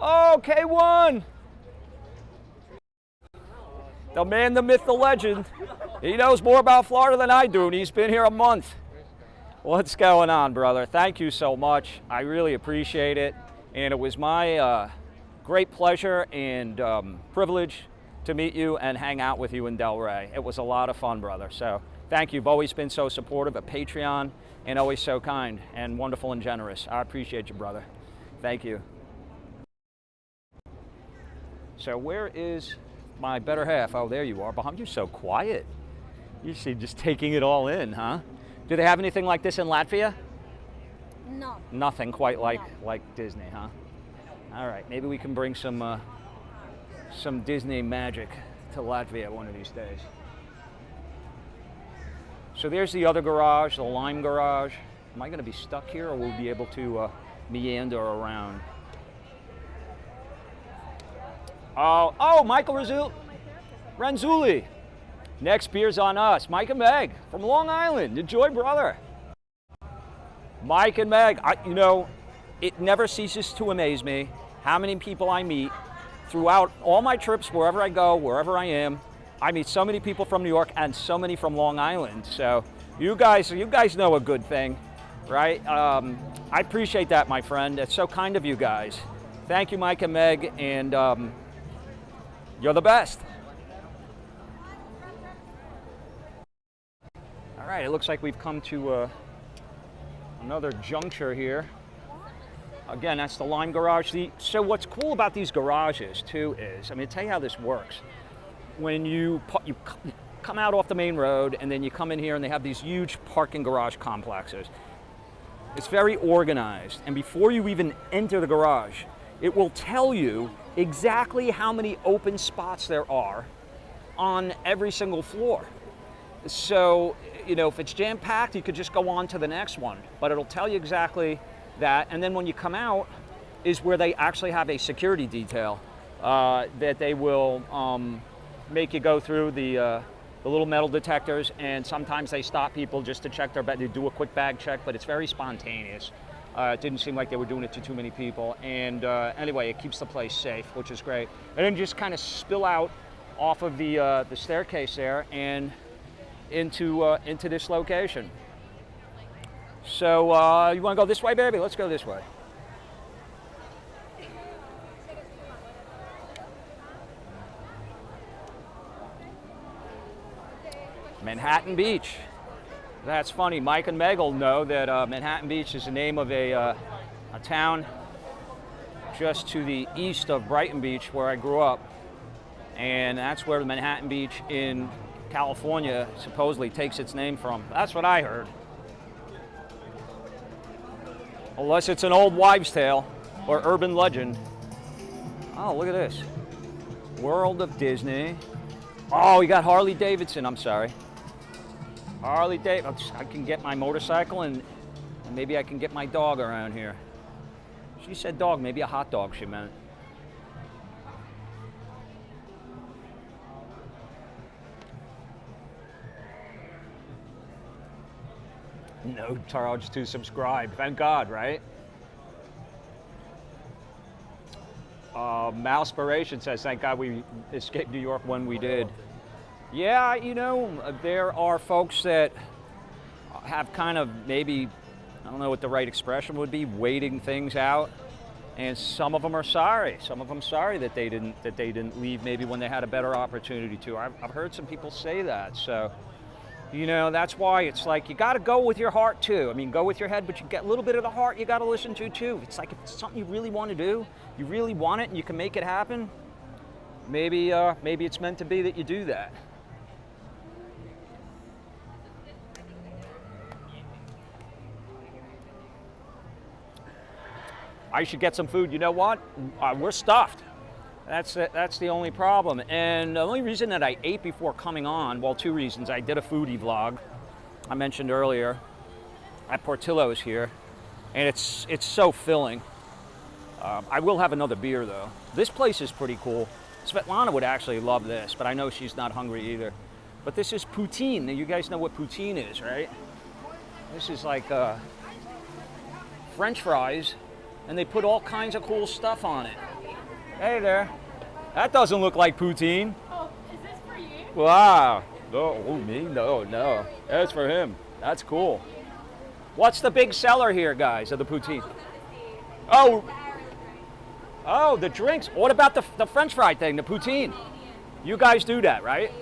S2: Oh, K1! The man, the myth, the legend. He knows more about Florida than I do, and he's been here a month. What's going on, brother? Thank you so much. I really appreciate it. And it was my great pleasure and privilege to meet you and hang out with you in Delray. It was a lot of fun, brother. So thank you. You've always been so supportive of Patreon and always so kind and wonderful and generous. I appreciate you, brother. Thank you. So where is my better half? Oh, there you are. Behind you, so quiet. You see, just taking it all in, huh? Do they have anything like this in Latvia?
S3: No.
S2: Nothing quite like Disney, huh? All right, maybe we can bring some Disney magic to Latvia one of these days. So there's the other garage, the Lime garage. Am I going to be stuck here, or will we be able to meander around? Oh, Michael Renzulli. Next beer's on us. Mike and Meg from Long Island. Enjoy, brother. Mike and Meg, you know, it never ceases to amaze me how many people I meet throughout all my trips, wherever I go, wherever I am. I meet so many people from New York and so many from Long Island. So you guys know a good thing, right? I appreciate that, my friend. It's so kind of you guys. Thank you, Mike and Meg, and you're the best. All right, it looks like we've come to another juncture here. Again, that's the Lime garage. So what's cool about these garages too is, I mean, tell you how this works. When you come out off the main road and then you come in here and they have these huge parking garage complexes. It's very organized, and before you even enter the garage, it will tell you exactly how many open spots there are on every single floor. So, you know, if it's jam-packed, you could just go on to the next one, but it'll tell you exactly that. And then when you come out is where they actually have a security detail that they will make you go through the little metal detectors, and sometimes they stop people just to check their bag. They do a quick bag check, but it's very spontaneous. It didn't seem like they were doing it to too many people. And anyway, it keeps the place safe, which is great. And then just kind of spill out off of the staircase there and into this location. So you want to go this way, baby? Let's go this way. Manhattan Beach. That's funny. Mike and Meg will know that Manhattan Beach is the name of a town just to the east of Brighton Beach, where I grew up. And that's where Manhattan Beach in California supposedly takes its name from. That's what I heard. Unless it's an old wives' tale or urban legend. Oh, look at this. World of Disney. Oh, we got Harley Davidson. I'm sorry. Harley Davidson. I can get my motorcycle and maybe I can get my dog around here. She said dog, maybe a hot dog she meant. No charge to subscribe. Thank God, right? Malspiration says, thank God we escaped New York when we did. Yeah, you know, there are folks that have kind of maybe, I don't know what the right expression would be, waiting things out. And some of them are sorry. Some of them sorry that they didn't leave maybe when they had a better opportunity to. I've heard some people say that. So, you know, that's why it's like you got to go with your heart too. I mean, go with your head, but you get a little bit of the heart you got to listen to too. It's like if it's something you really want to do, you really want it, and you can make it happen. Maybe it's meant to be that you do that. I should get some food. You know what? We're stuffed. That's the only problem. And the only reason that I ate before coming on, well, two reasons. I did a foodie vlog I mentioned earlier at Portillo's here, and it's so filling. I will have another beer though. This place is pretty cool. Svetlana would actually love this, but I know she's not hungry either. But this is poutine. Now, you guys know what poutine is, right? This is like French fries, and they put all kinds of cool stuff on it. Hey there. That doesn't look like poutine.
S9: Oh, is this for you?
S2: Wow. Oh, me? No. That's for him. That's cool. What's the big seller here, guys, of the poutine? Oh, the drinks. What about the French fry thing, the poutine? You guys do that, right?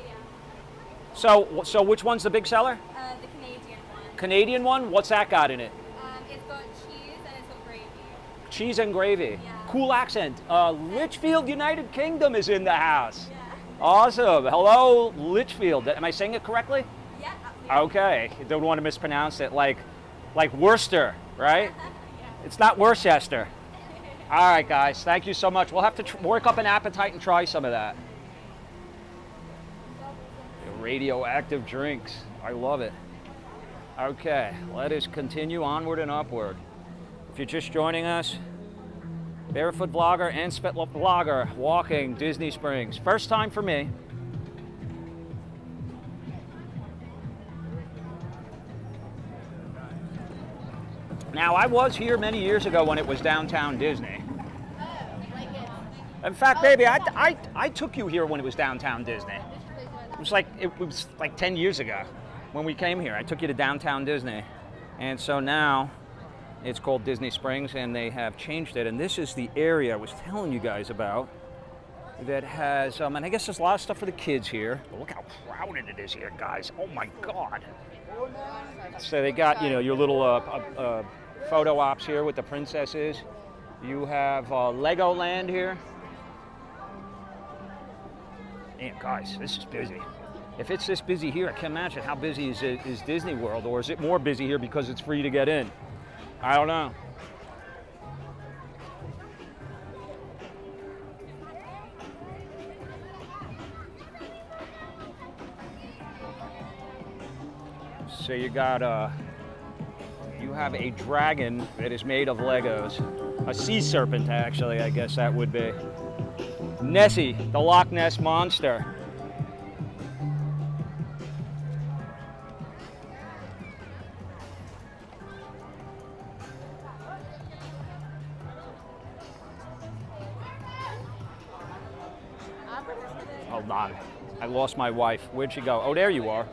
S2: So which one's the big seller?
S9: The Canadian one.
S2: Canadian one? What's that got in it?
S9: It's got cheese and it's got gravy.
S2: Cheese and gravy.
S9: Yeah.
S2: Cool accent. Litchfield, United Kingdom is in the house. Yeah. Awesome. Hello, Litchfield. Am I saying it correctly?
S9: Yeah, absolutely.
S2: Okay. Don't want to mispronounce it. Like Worcester, right?
S9: Yeah.
S2: It's not Worcester. All right, guys. Thank you so much. We'll have to work up an appetite and try some of that. Radioactive drinks. I love it. Okay, let us continue onward and upward. If you're just joining us, Barefoot Vlogger and Spit Vlogger walking Disney Springs. First time for me. Now, I was here many years ago when it was downtown Disney. In fact, baby, I took you here when it was downtown Disney. It was like 10 years ago when we came here. I took you to downtown Disney. And so now it's called Disney Springs, and they have changed it. And this is the area I was telling you guys about that has, and I guess there's a lot of stuff for the kids here. But look how crowded it is here, guys. Oh my God. So they got, you know, your little photo ops here with the princesses. You have Legoland here. Man, guys, this is busy. If it's this busy here, I can't imagine how busy is Disney World, or is it more busy here because it's free to get in? I don't know. So you got you have a dragon that is made of Legos, a sea serpent actually, I guess that would be. Nessie, the Loch Ness Monster. Hold on, I lost my wife. Where'd she go? Oh, there you are.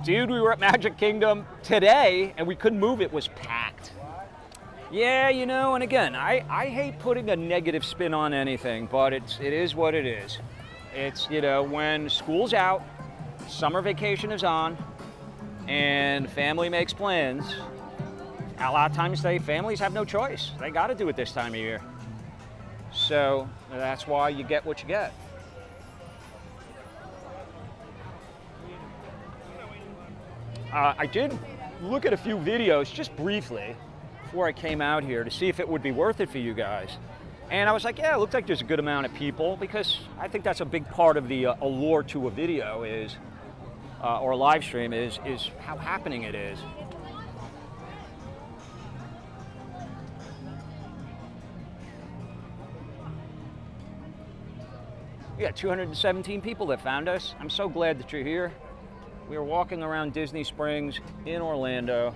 S2: Dude, we were at Magic Kingdom today and we couldn't move. It was packed. Yeah, you know, and again, I hate putting a negative spin on anything, but it is what it is. It's, you know, when school's out, summer vacation is on, and family makes plans, a lot of times families have no choice. They got to do it this time of year. So that's why you get what you get. I did look at a few videos just briefly before I came out here to see if it would be worth it for you guys. And I was like, yeah, it looked like there's a good amount of people, because I think that's a big part of the allure to a video is, or a live stream is how happening it is. We got 217 people that found us. I'm so glad that you're here. We are walking around Disney Springs in Orlando,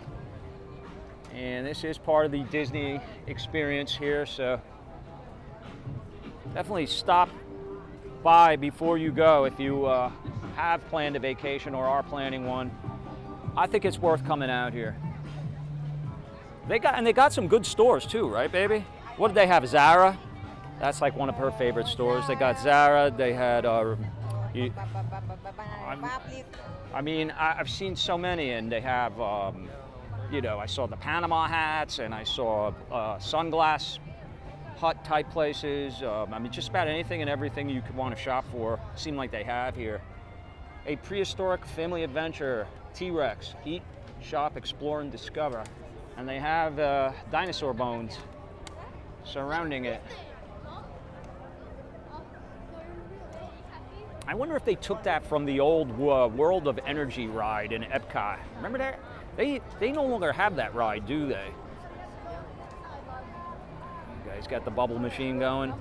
S2: and this is part of the Disney experience here, so definitely stop by before you go if you have planned a vacation or are planning one. I think it's worth coming out here. They got some good stores too, right, baby? What did they have? Zara? That's like one of her favorite stores. They got Zara. They had. I mean, I've seen so many, and they have. You know, I saw the Panama hats, and I saw sunglass hut type places. I mean, just about anything and everything you could want to shop for seem like they have here. A prehistoric family adventure, T-Rex, eat, shop, explore, and discover. And they have dinosaur bones surrounding it. I wonder if they took that from the old World of Energy ride in Epcot. Remember that? They no longer have that ride, do they? You guys got the bubble machine going.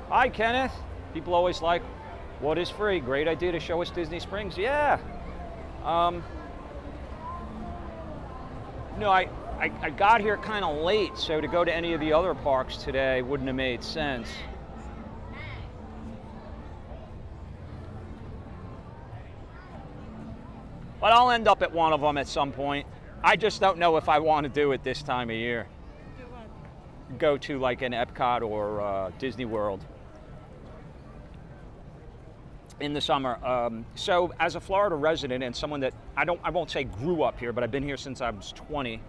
S2: Hi, Kenneth. People always like, what is free? Great idea to show us Disney Springs. Yeah. No, I got here kind of late, so to go to any of the other parks today wouldn't have made sense. But I'll end up at one of them at some point. I just don't know if I want to do it this time of year. Go to like an Epcot or Disney World in the summer. So as a Florida resident and someone that I won't say grew up here, but I've been here since I was 20.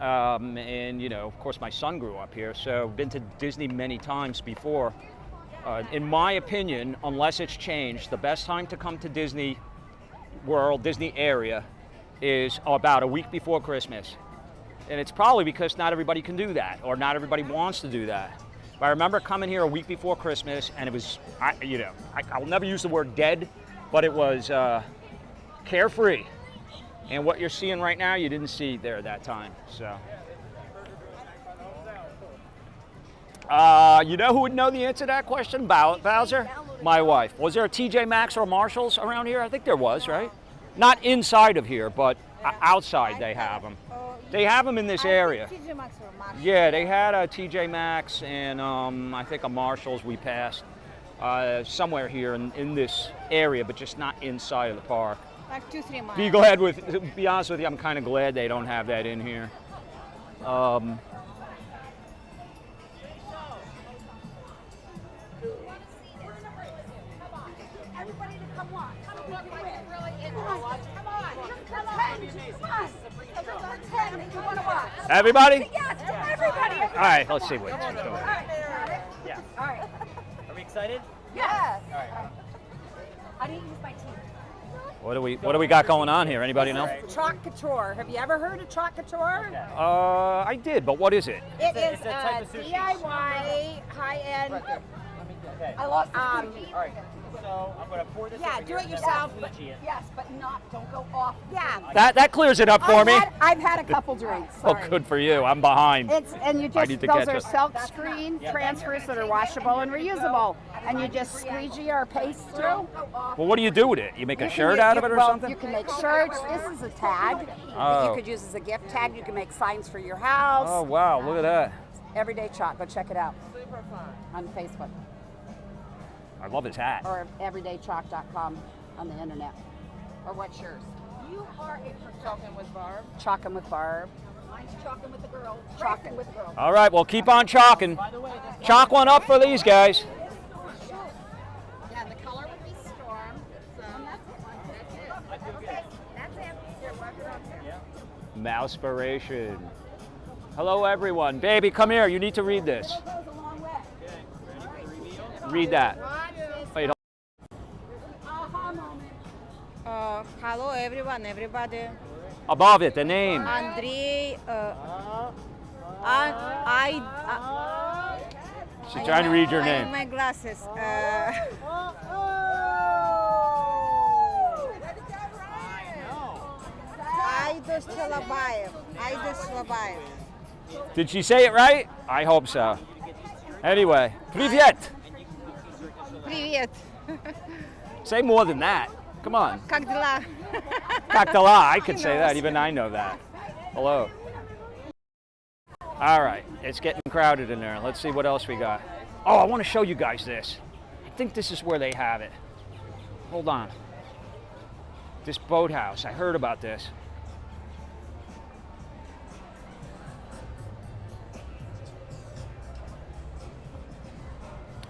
S2: And you know, of course my son grew up here, so been to Disney many times before. In my opinion, unless it's changed, the best time to come to Disney World, Disney area, is about a week before Christmas. And it's probably because not everybody can do that, or not everybody wants to do that. But I remember coming here a week before Christmas, and it was, I'll never use the word dead, but it was carefree. And what you're seeing right now, you didn't see there that time. So, you know who would know the answer to that question? Bowser? My wife. Was there a TJ Maxx or Marshalls around here? I think there was, right? Not inside of here, but outside they have them. They have them in this area. Yeah, they had a TJ Maxx and I think a Marshalls we passed somewhere here in this area, but just not inside of the park.
S3: Like 2-3 miles.
S2: To be honest with you, I'm kind of glad they don't have that in here.
S10: Everybody to come on. Come on. You want to watch?
S2: Everybody?
S10: Yes, everybody.
S2: All right, let's see what's going on.
S10: Yeah. All right.
S11: Are we excited?
S10: Yes.
S11: All right.
S10: I didn't use my teeth.
S2: What do we got going on here? Anybody know?
S10: Chalk Couture. Have you ever heard of Chalk Couture?
S2: I did, but what is it?
S10: It is
S11: it's a type of sushi.
S10: DIY high-end.
S11: Right there. Okay.
S10: I lost the
S11: All right. So I'm going to pour this
S10: Yeah,
S11: over
S10: do
S11: here
S10: it
S11: and then
S10: yourself.
S11: I'll squeegee it.
S10: Yes, but don't go off. Yeah.
S2: That clears it up for me.
S10: I've had a couple drinks.
S2: Oh,
S10: Sorry.
S2: good for you. I'm behind.
S10: And you
S2: I need
S10: just
S2: to
S10: those
S2: catch
S10: are
S2: up.
S10: silk screen transfers that are washable and reusable, and you just squeegee or paste through.
S2: Well, what do you do with it? You make a
S10: You can
S2: shirt
S10: u-
S2: out
S10: you-
S2: of it or
S10: well,
S2: something?
S10: You can make shirts. This is a tag that
S2: Oh.
S10: you could use as a gift tag. You can make signs for your house.
S2: Oh, wow. Look at that.
S10: Everyday Chalk. Go check it out. Super fun. On Facebook
S2: I love his hat.
S10: or everydaychalk.com on the internet. Or what's yours? You are a Chalkin' with Barb. Chalkin' with Barb. Mine's Chalkin' with the girl. Chalkin' with the girl.
S2: All right, well, keep on chalking. Chalk one up for these guys.
S10: Yeah, the color would be Storm. So that's it. Okay, that's it. Here, wipe it off here.
S2: Mousepiration. Hello, everyone. Baby, come here. You need to read this.
S10: Goes a long way.
S2: Read that. Wait,
S10: Aha moment.
S3: Hello everyone, everybody.
S2: Above it, the name.
S3: Andrei.
S2: She's trying to read your
S3: I
S2: name.
S3: have my glasses. Aidos Chalabayev.
S2: Did she say it right? I hope so. Anyway, привет.
S3: Привет.
S2: Say more than that. Come on.
S3: Как дела?
S2: Как дела? I could say that. Even I know that. Hello. All right. It's getting crowded in there. Let's see what else we got. Oh, I want to show you guys this. I think this is where they have it. Hold on. This boathouse. I heard about this.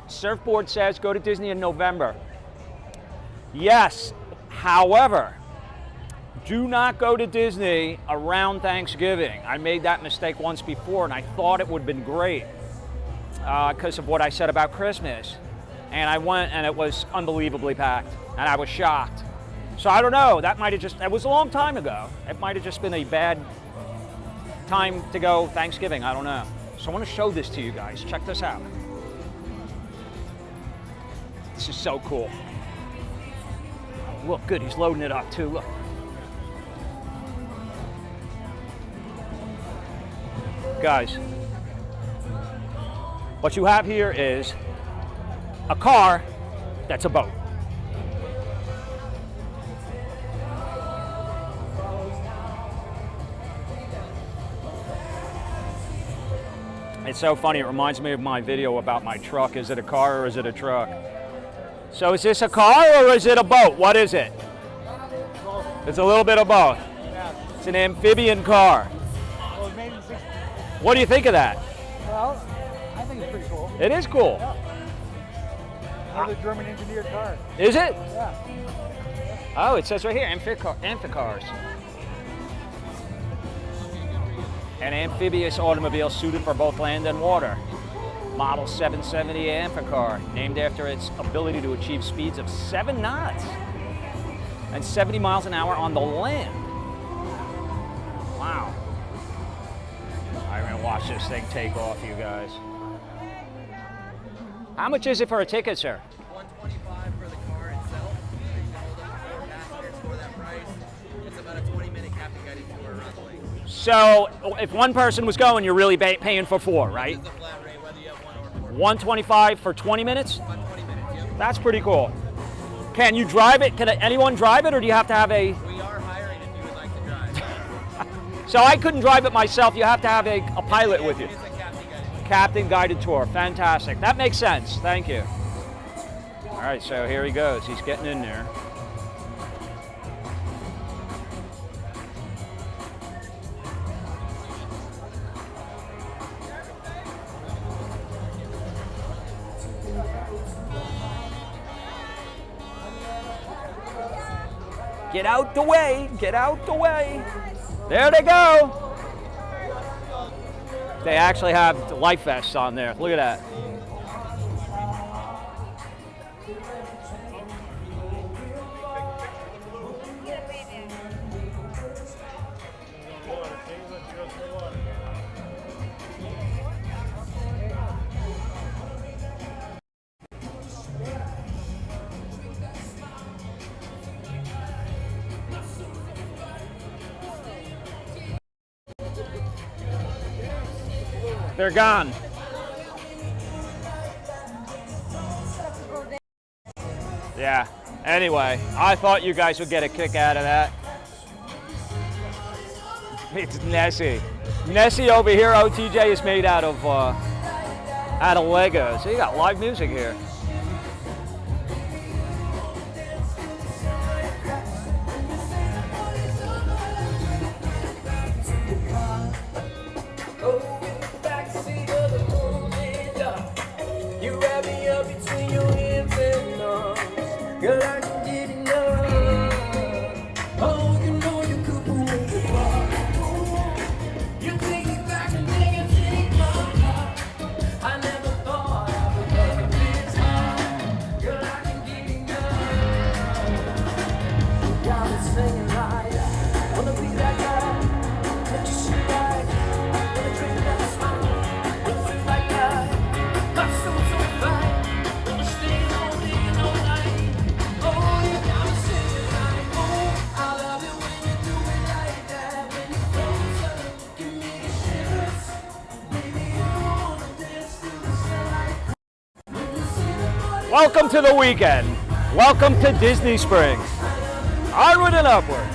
S2: Surfboard says go to Disney in November. Yes, however, do not go to Disney around Thanksgiving. I made that mistake once before and I thought it would have been great because of what I said about Christmas. And I went and it was unbelievably packed and I was shocked. So I don't know, that was a long time ago. It might have just been a bad time to go Thanksgiving, I don't know. So I want to show this to you guys. Check this out. This is so cool. Look, good, he's loading it up too, look. Guys, what you have here is a car that's a boat. It's so funny, it reminds me of my video about my truck. Is it a car or is it a truck? So is this a car or is it a boat? What is it? It's a little bit of both. It's an amphibian car. What do you think of that?
S5: Well, I think it's pretty cool.
S2: It is cool.
S5: Another German engineered car.
S2: Is it?
S5: Yeah.
S2: Oh, it says right here, amphicars. An amphibious automobile suited for both land and water. Model 770 amphicar, named after its ability to achieve speeds of 7 knots and 70 miles an hour on the land. Wow. I'm gonna watch this thing take off, you guys. How much is it for a ticket, sir?
S12: $125 for the car itself. You can hold up to 4 passengers for that price. It's about a 20-minute captain guided tour around the lake.
S2: So, if one person was going, you're really paying for 4, right?
S12: It's a flat rate, whether you have 1 or 4.
S2: 125 for 20 minutes?
S12: About 20 minutes, yep.
S2: That's pretty cool. Can you drive it? Can anyone drive it, or do you have to have a...
S12: We are hiring if you would like to drive.
S2: So I couldn't drive it myself. You have to have a pilot with you.
S12: It's a captain-guided.
S2: Captain guided tour. Fantastic. That makes sense. Thank you. All right, so here he goes. He's getting in there. Get out the way. Get out the way. There they go. They actually have life vests on there. Look at that. They're gone. Yeah. Anyway, I thought you guys would get a kick out of that. It's Nessie. Nessie over here, OTJ, is made out of Legos. So you got live music here. Welcome to the weekend. Welcome to Disney Springs. Onward and upward.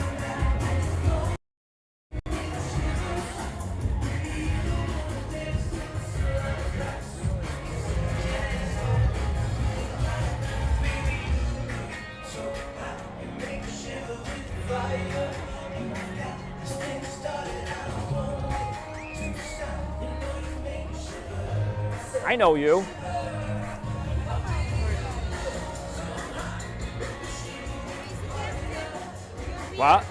S2: I know you. What?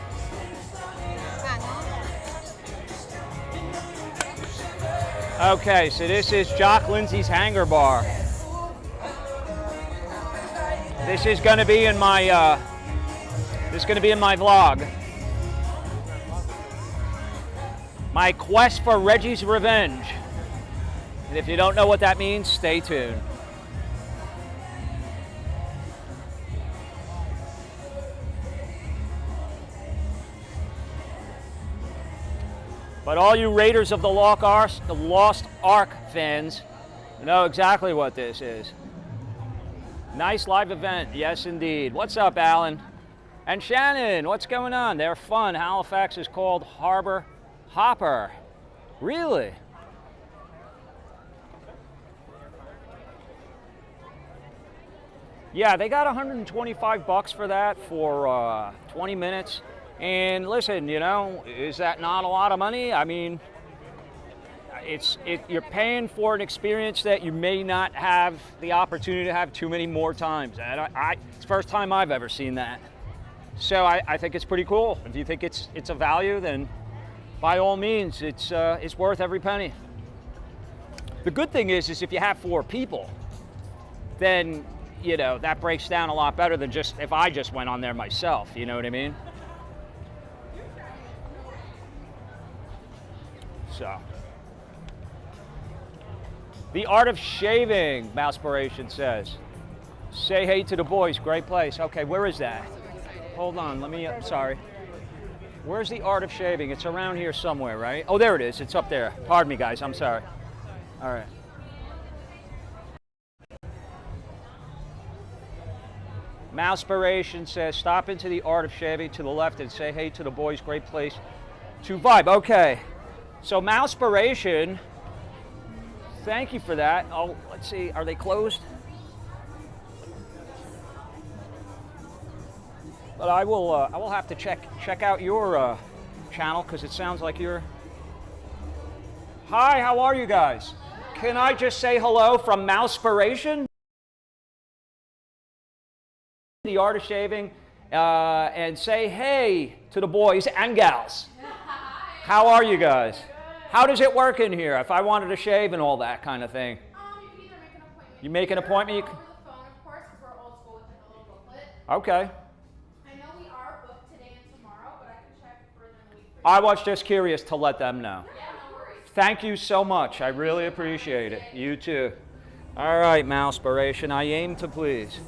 S2: Okay, so this is Jock Lindsay's Hangar Bar. This is going to be in my vlog. My quest for Reggie's Revenge. And if you don't know what that means, stay tuned. But all you Raiders of the Lost Ark fans know exactly what this is. Nice live event, yes indeed. What's up, Alan? And Shannon, what's going on? They're fun. Halifax is called Harbor Hopper. Really? Yeah, they got $125 for that for 20 minutes. And listen, you know, is that not a lot of money? I mean, you're paying for an experience that you may not have the opportunity to have too many more times. And it's the first time I've ever seen that. So I think it's pretty cool. If you think it's a value, then by all means, it's worth every penny. The good thing is if you have 4 people, then, you know, that breaks down a lot better than just if I just went on there myself, you know what I mean? So, the Art of Shaving, Mousepiration says. Say hey to the boys, great place. Okay, where is that? Hold on, sorry. Where's the Art of Shaving? It's around here somewhere, right? Oh, there it is, it's up there. Pardon me, guys, I'm sorry. All right. Mousepiration says, stop into the Art of Shaving to the left and say hey to the boys, great place to vibe. Okay. So Mousepiration, thank you for that. Oh, let's see, are they closed? But I will have to check out your channel because it sounds like you're. Hi, how are you guys? Can I just say hello from Mousepiration? The Art of Shaving, and say hey to the boys and gals. How are you guys? How does it work in here if I wanted to shave and all that kind of thing? You make an appointment?
S9: Over the phone, of course, because we're old school with like a little booklet.
S2: Okay.
S9: I know we are booked today and tomorrow, but I can check further in the week for you.
S2: I was just curious to let them know.
S9: Yeah, no worries.
S2: Thank you so much. I really appreciate it. You too. All right, Mousepiration, I aim to please.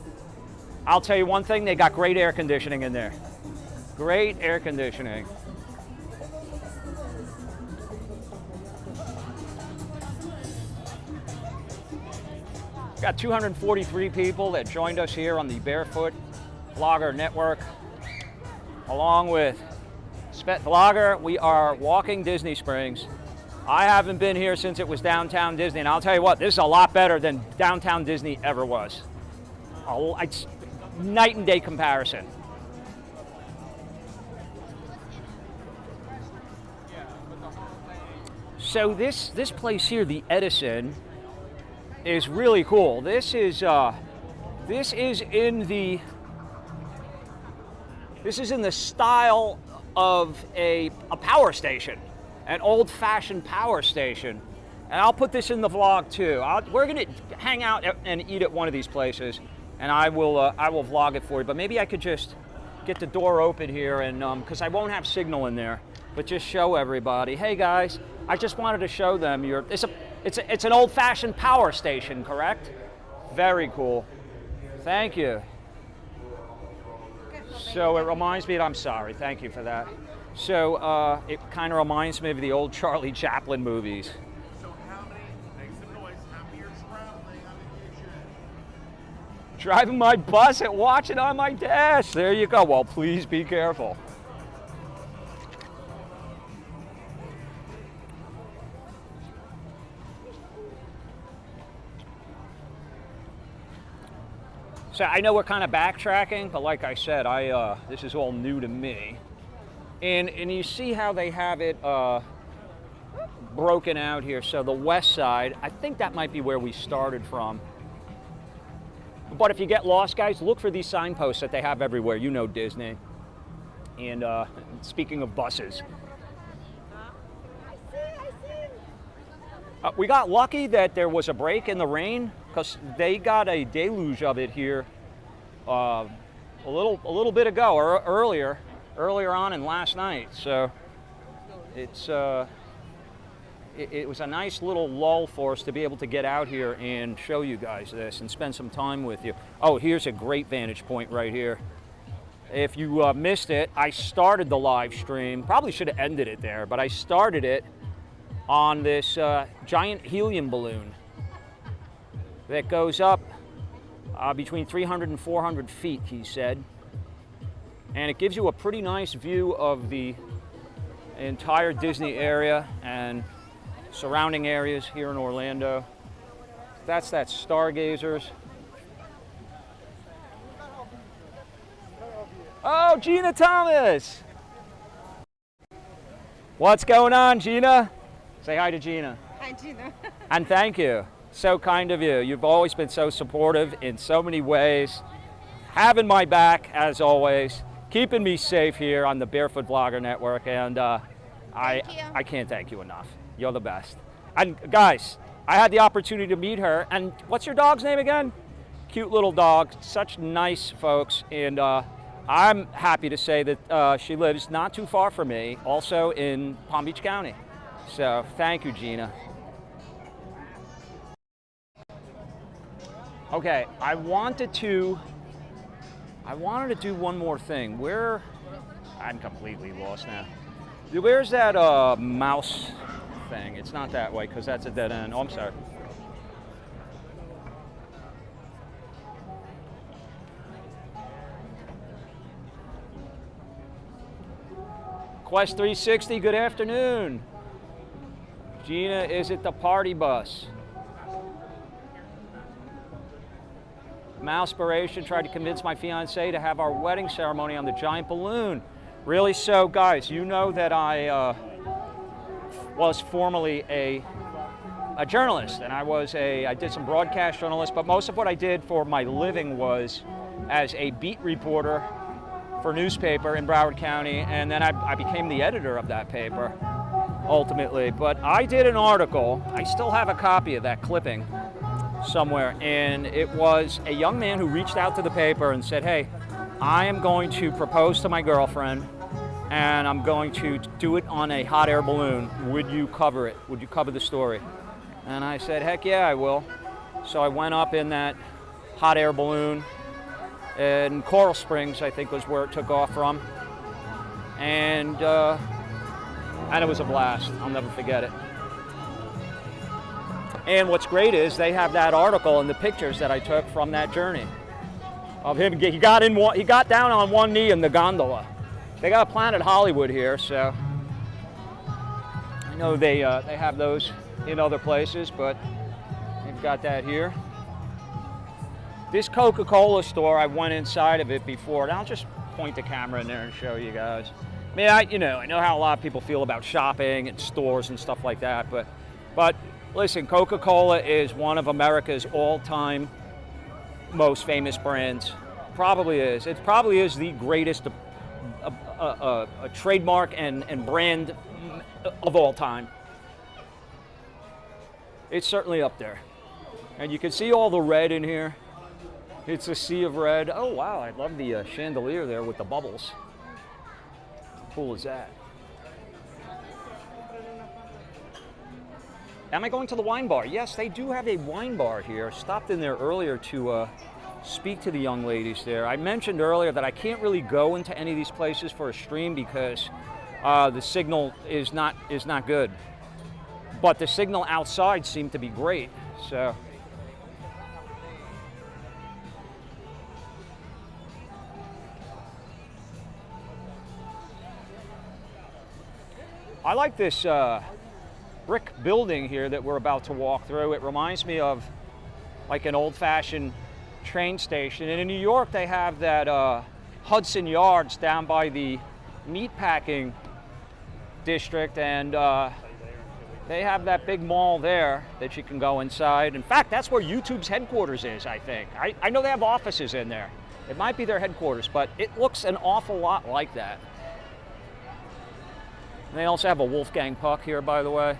S2: I'll tell you one thing, they got great air conditioning in there. Great air conditioning. Got 243 people that joined us here on the Barefoot Vlogger Network. Along with Spet Vlogger, we are walking Disney Springs. I haven't been here since it was Downtown Disney, and I'll tell you what, this is a lot better than Downtown Disney ever was. It's night and day comparison. So this place here, the Edison, is really cool. This is in the style of a power station, an old-fashioned power station. And I'll put this in the vlog too. We're gonna hang out and eat at one of these places, and I will vlog it for you. But maybe I could just get the door open here, and because I won't have signal in there, but just show everybody. Hey guys, I just wanted to show them it's an old-fashioned power station, correct? Very cool. Thank you. So it reminds me, I'm sorry, thank you for that. So it kind of reminds me of the old Charlie Chaplin movies. driving my bus and watching on my dash. There you go. Well, please be careful. So I know we're kind of backtracking, but like I said, this is all new to me. And you see how they have it broken out here. So the west side, I think that might be where we started from. But if you get lost, guys, look for these signposts that they have everywhere. You know Disney. And speaking of buses, we got lucky that there was a break in the rain, because they got a deluge of it here a little bit ago, or earlier on and last night. So it's it was a nice little lull for us to be able to get out here and show you guys this and spend some time with you. Oh, here's a great vantage point right here. If you missed it, I started the live stream. Probably should have ended it there, but I started it on this giant helium balloon that goes up between 300 and 400 feet, he said. And it gives you a pretty nice view of the entire Disney area and surrounding areas here in Orlando. That's that Stargazers. Oh, Gina Thomas! What's going on, Gina? Say hi to Gina.
S3: Hi, Gina.
S2: And thank you. So kind of you. You've always been so supportive in so many ways. Having my back, as always. Keeping me safe here on the Barefoot Vlogger Network. And I can't thank you enough. You're the best. And guys, I had the opportunity to meet her. And what's your dog's name again? Cute little dog. Such nice folks. And I'm happy to say that she lives not too far from me, also in Palm Beach County. So thank you, Gina. Okay, I wanted to do one more thing. I'm completely lost now. Where's that mouse thing? It's not that way, because that's a dead end. Oh, I'm sorry. Quest 360, good afternoon. Gina is at the party bus. Mousepiration tried to convince my fiance to have our wedding ceremony on the giant balloon. Really? So, guys, you know that I was formerly a journalist, and I did some broadcast journalists, but most of what I did for my living was as a beat reporter for a newspaper in Broward County, and then I became the editor of that paper, ultimately. But I did an article, I still have a copy of that clipping somewhere, and it was a young man who reached out to the paper and said, hey, I am going to propose to my girlfriend, and I'm going to do it on a hot air balloon. Would you cover it? Would you cover the story? And I said, heck yeah, I will. So I went up in that hot air balloon, and Coral Springs, I think, was where it took off from. And it was a blast. I'll never forget it. And what's great is they have that article and the pictures that I took from that journey of him. He got down on one knee in the gondola. They got a Planet Hollywood here, so I know they have those in other places, but they've got that here. This Coca-Cola store, I went inside of it before, and I'll just point the camera in there and show you guys. I mean, I know how a lot of people feel about shopping and stores and stuff like that, but listen, Coca-Cola is one of America's all-time most famous brands. Probably is. It probably is the greatest a trademark and brand of all time. It's certainly up there. And you can see all the red in here. It's a sea of red. Oh, wow, I love the chandelier there with the bubbles. How cool is that? Am I going to the wine bar? Yes, they do have a wine bar here. Stopped in there earlier to speak to the young ladies there. I mentioned earlier that I can't really go into any of these places for a stream because the signal is not good. But the signal outside seemed to be great. So I like this brick building here that we're about to walk through. It reminds me of like an old-fashioned train station. And in New York, they have that Hudson Yards down by the meatpacking district, and they have that big mall there that you can go inside. In fact, that's where YouTube's headquarters is, I think. I know they have offices in there. It might be their headquarters, but it looks an awful lot like that. And they also have a Wolfgang Puck here, by the way.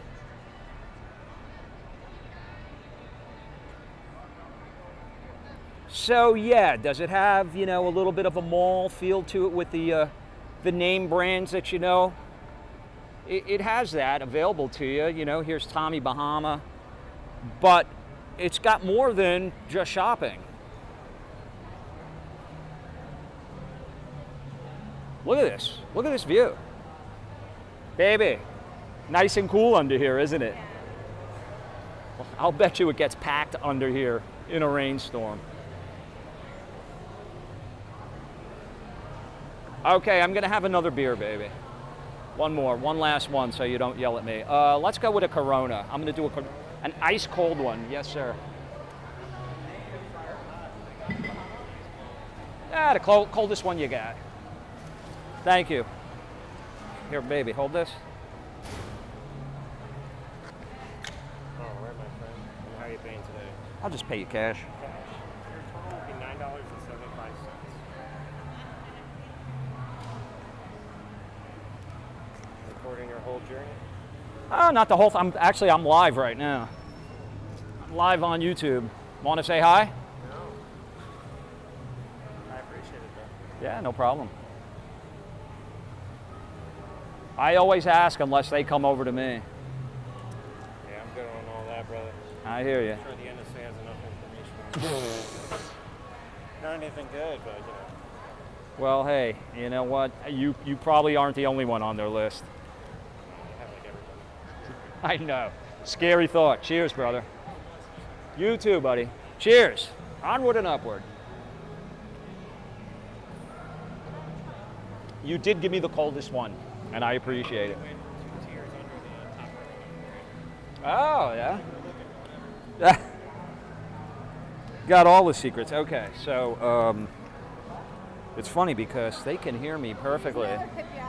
S2: So yeah, does it have, you know, a little bit of a mall feel to it with the name brands that you know? It has that available to you. You know, here's Tommy Bahama, but it's got more than just shopping. Look at this. Look at this view. Baby, nice and cool under here, isn't it? Well, I'll bet you it gets packed under here in a rainstorm. Okay, I'm gonna have another beer, baby. One more, one last one, so you don't yell at me. Let's go with a Corona. I'm gonna do an ice cold one. Yes, sir. Ah, the coldest one you got. Thank you. Here, baby, hold this.
S7: Oh, right, my friend. And how are you paying today?
S2: I'll just pay you cash.
S7: Cash. Your total will be $9.75. Recording your whole journey?
S2: Oh, not the whole thing. I'm live right now. I'm live on YouTube. Want to say hi?
S7: No. I appreciate it, though.
S2: Yeah, no problem. I always ask unless they come over to me.
S7: Yeah, I'm good on all that, brother.
S2: I hear you.
S7: I'm sure the NSA has enough information. Not anything good, but, you know.
S2: Well, hey, you know what? You probably aren't the only one on their list.
S7: I have like everybody.
S2: I know. Scary thought. Cheers, brother. You too, buddy. Cheers. Onward and upward. You did give me the coldest one, and I appreciate it. Oh, yeah? Got all the secrets. Okay, so it's funny because they can hear me perfectly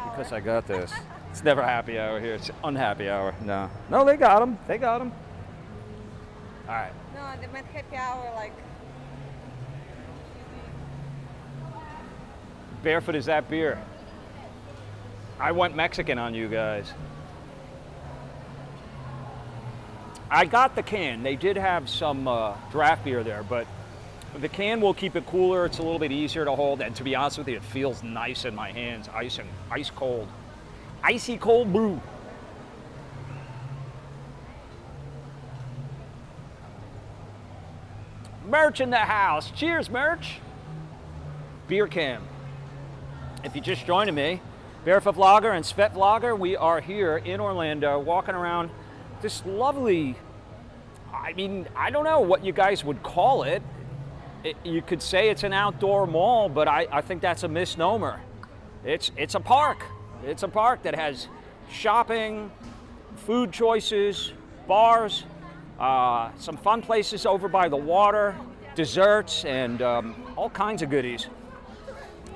S2: because I got this. It's never happy hour here. It's unhappy hour. No, they got them. They got them. All right.
S3: No, they meant happy hour like.
S2: Barefoot is that beer. I went Mexican on you guys. I got the can. They did have some draft beer there, but the can will keep it cooler. It's a little bit easier to hold, and to be honest with you, it feels nice in my hands. Ice cold. Icy cold brew. Merch in the house. Cheers, merch. Beer cam. If you're just joining me, Barefoot Vlogger and Svet Vlogger, we are here in Orlando walking around this lovely, I mean, I don't know what you guys would call it. You could say it's an outdoor mall, but I think that's a misnomer. It's a park. It's a park that has shopping, food choices, bars, some fun places over by the water, desserts, and all kinds of goodies.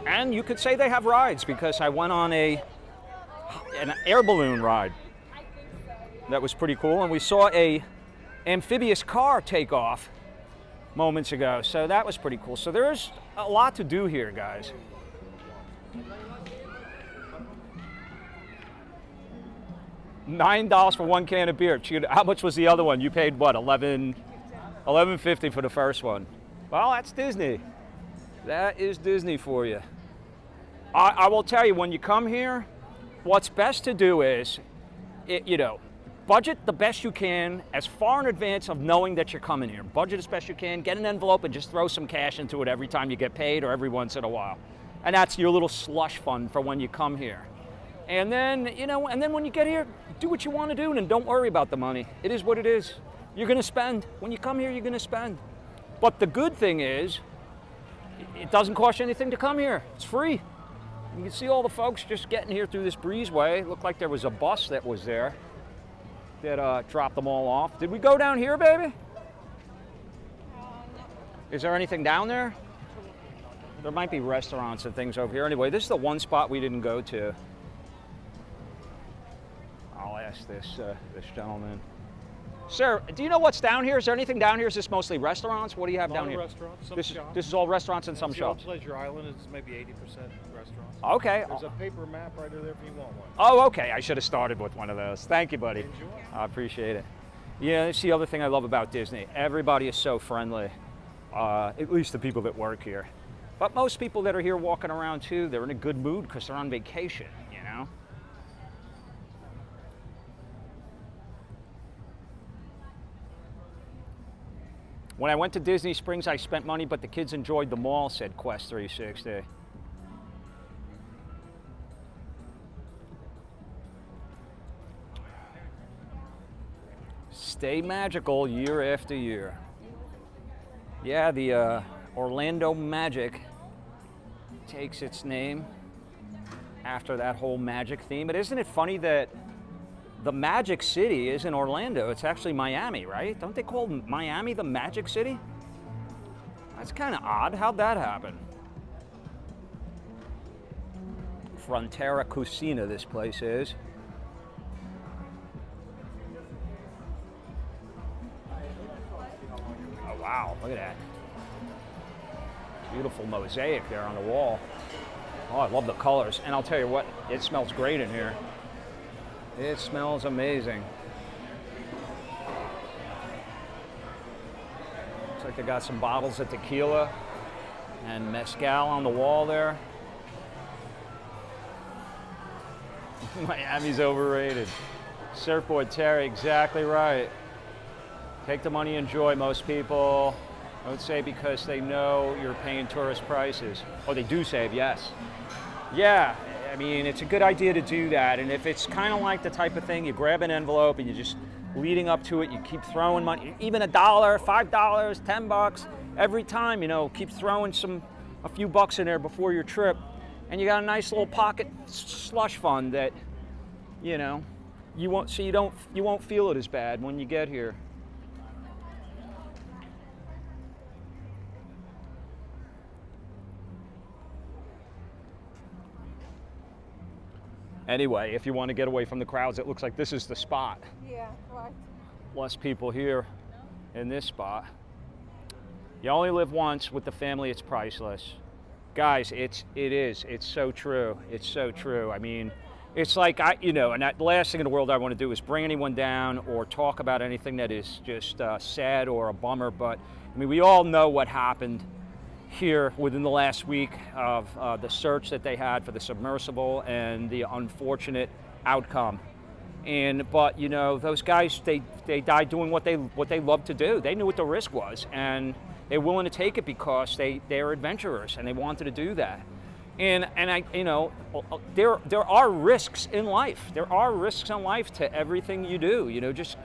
S2: And you could say they have rides because I went on an air balloon ride. That was pretty cool. And we saw a amphibious car take off moments ago. So that was pretty cool. So there's a lot to do here, guys. $9 for one can of beer. How much was the other one? You paid what? $11.50 for the first one. Well, that's Disney. That is Disney for you. I will tell you, when you come here, what's best to do is, budget the best you can as far in advance of knowing that you're coming here. Budget as best you can, get an envelope and just throw some cash into it every time you get paid or every once in a while. And that's your little slush fund for when you come here. And then, and then when you get here, do what you want to do and don't worry about the money. It is what it is. You're going to spend. When you come here, you're going to spend. But the good thing is, it doesn't cost you anything to come here. It's free. You can see all the folks just getting here through this breezeway. Looked like there was a bus that was there that dropped them all off. Did we go down here, baby? Is there anything down there? There might be restaurants and things over here. Anyway, this is the one spot we didn't go to. I'll ask this gentleman. Sir, do you know what's down here? Is there anything down here? Is this mostly restaurants? What do you have down here?
S13: Restaurants, some
S2: this,
S13: shops.
S2: This is all restaurants and some shops.
S13: Pleasure Island is maybe 80% restaurants.
S2: Okay.
S13: There's a paper map right over there if you want one.
S2: Oh, okay. I should have started with one of those. Thank you, buddy.
S13: Enjoy.
S2: I appreciate it. Yeah, that's the other thing I love about Disney. Everybody is so friendly, at least the people that work here. But most people that are here walking around too, they're in a good mood because they're on vacation, you know? When I went to Disney Springs, I spent money, but the kids enjoyed the mall, said Quest 360. Stay magical year after year. Yeah, the Orlando Magic takes its name after that whole magic theme. But isn't it funny that the Magic City isn't Orlando, it's actually Miami, right? Don't they call Miami the Magic City? That's kind of odd. How'd that happen? Frontera Cucina, this place is. Oh, wow, look at that. Beautiful mosaic there on the wall. Oh, I love the colors. And I'll tell you what, it smells great in here. It smells amazing. Looks like they got some bottles of tequila and mezcal on the wall there. Miami's overrated. Surfboard Terry, exactly right. Take the money, enjoy. Most people don't say because they know you're paying tourist prices. Oh, they do save, yes. Yeah, I mean, it's a good idea to do that. And if it's kind of like the type of thing, you grab an envelope and you just, leading up to it, you keep throwing money, even $1, $5, $10, every time, you know, keep throwing a few bucks in there before your trip. And you got a nice little pocket slush fund that, you know, you won't feel it as bad when you get here. Anyway, if you want to get away from the crowds, it looks like this is the spot.
S3: Yeah, right.
S2: Less people here in this spot. You only live once. With the family, it's priceless. Guys, it is. It's so true. It's so true. I mean, it's like, and the last thing in the world I want to do is bring anyone down or talk about anything that is just sad or a bummer. But, I mean, we all know what happened here within the last week of the search that they had for the submersible and the unfortunate outcome. But those guys, they died doing what they love to do. They knew what the risk was, and they're willing to take it because they're adventurers and they wanted to do that. And there are risks in life. There are risks in life to everything you do. Just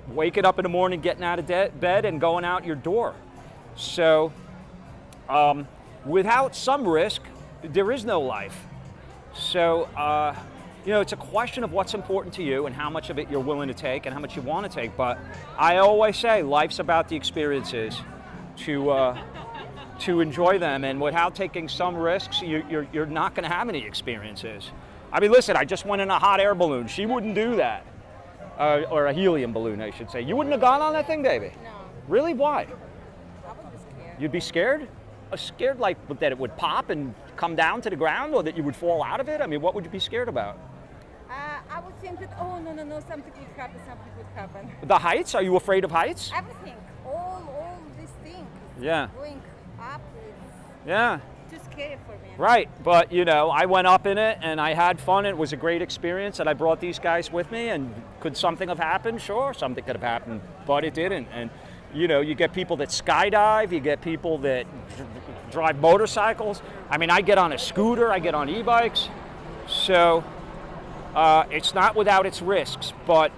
S2: waking up in the morning, getting out of bed, and going out your door. So. Without some risk, there is no life. So, it's a question of what's important to you and how much of it you're willing to take and how much you want to take. But I always say life's about the experiences, to enjoy them. And without taking some risks, you're not going to have any experiences. I mean, listen, I just went in a hot air balloon. She wouldn't do that. Or a helium balloon, I should say. You wouldn't have gone on that thing, baby?
S3: No.
S2: Really? Why?
S3: I would be scared.
S2: You'd be scared? Scared like that it would pop and come down to the ground, or that you would fall out of it? I mean, what would you be scared about?
S3: I would think that, no, something would happen.
S2: The heights? Are you afraid of heights?
S3: Everything, all these things.
S2: Yeah.
S3: Going up is too scary for me.
S2: Right, but I went up in it and I had fun. It was a great experience, and I brought these guys with me. And could something have happened? Sure, something could have happened, but it didn't. And you get people that skydive, you get people that drive motorcycles. I mean, I get on a scooter, I get on e-bikes. So it's not without its risks, but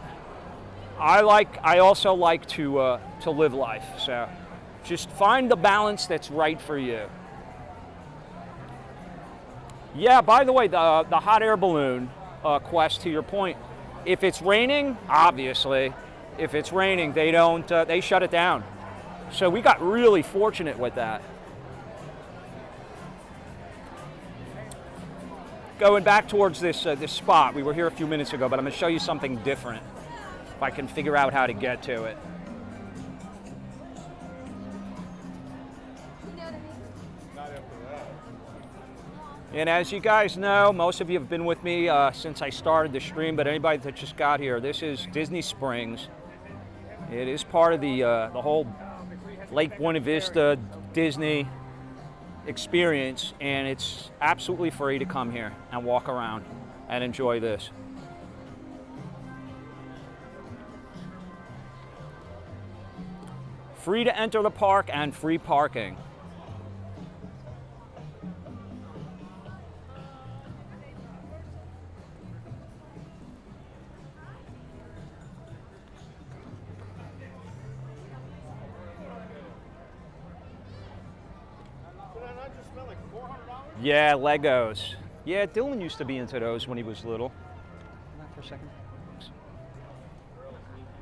S2: I also like to live life. So just find the balance that's right for you. Yeah, by the way, the hot air balloon quest, to your point, if it's raining, obviously, if it's raining, they don't, they shut it down. So we got really fortunate with that. Going back towards this, this spot, we were here a few minutes ago, but I'm gonna show you something different, if I can figure out how to get to it. And as you guys know, most of you have been with me since I started the stream, but anybody that just got here, this is Disney Springs. It is part of the whole Lake Buena Vista Disney experience, and it's absolutely free to come here and walk around and enjoy this. Free to enter the park and free parking. Yeah, Legos. Yeah, Dylan used to be into those when he was little. Hold on for a second.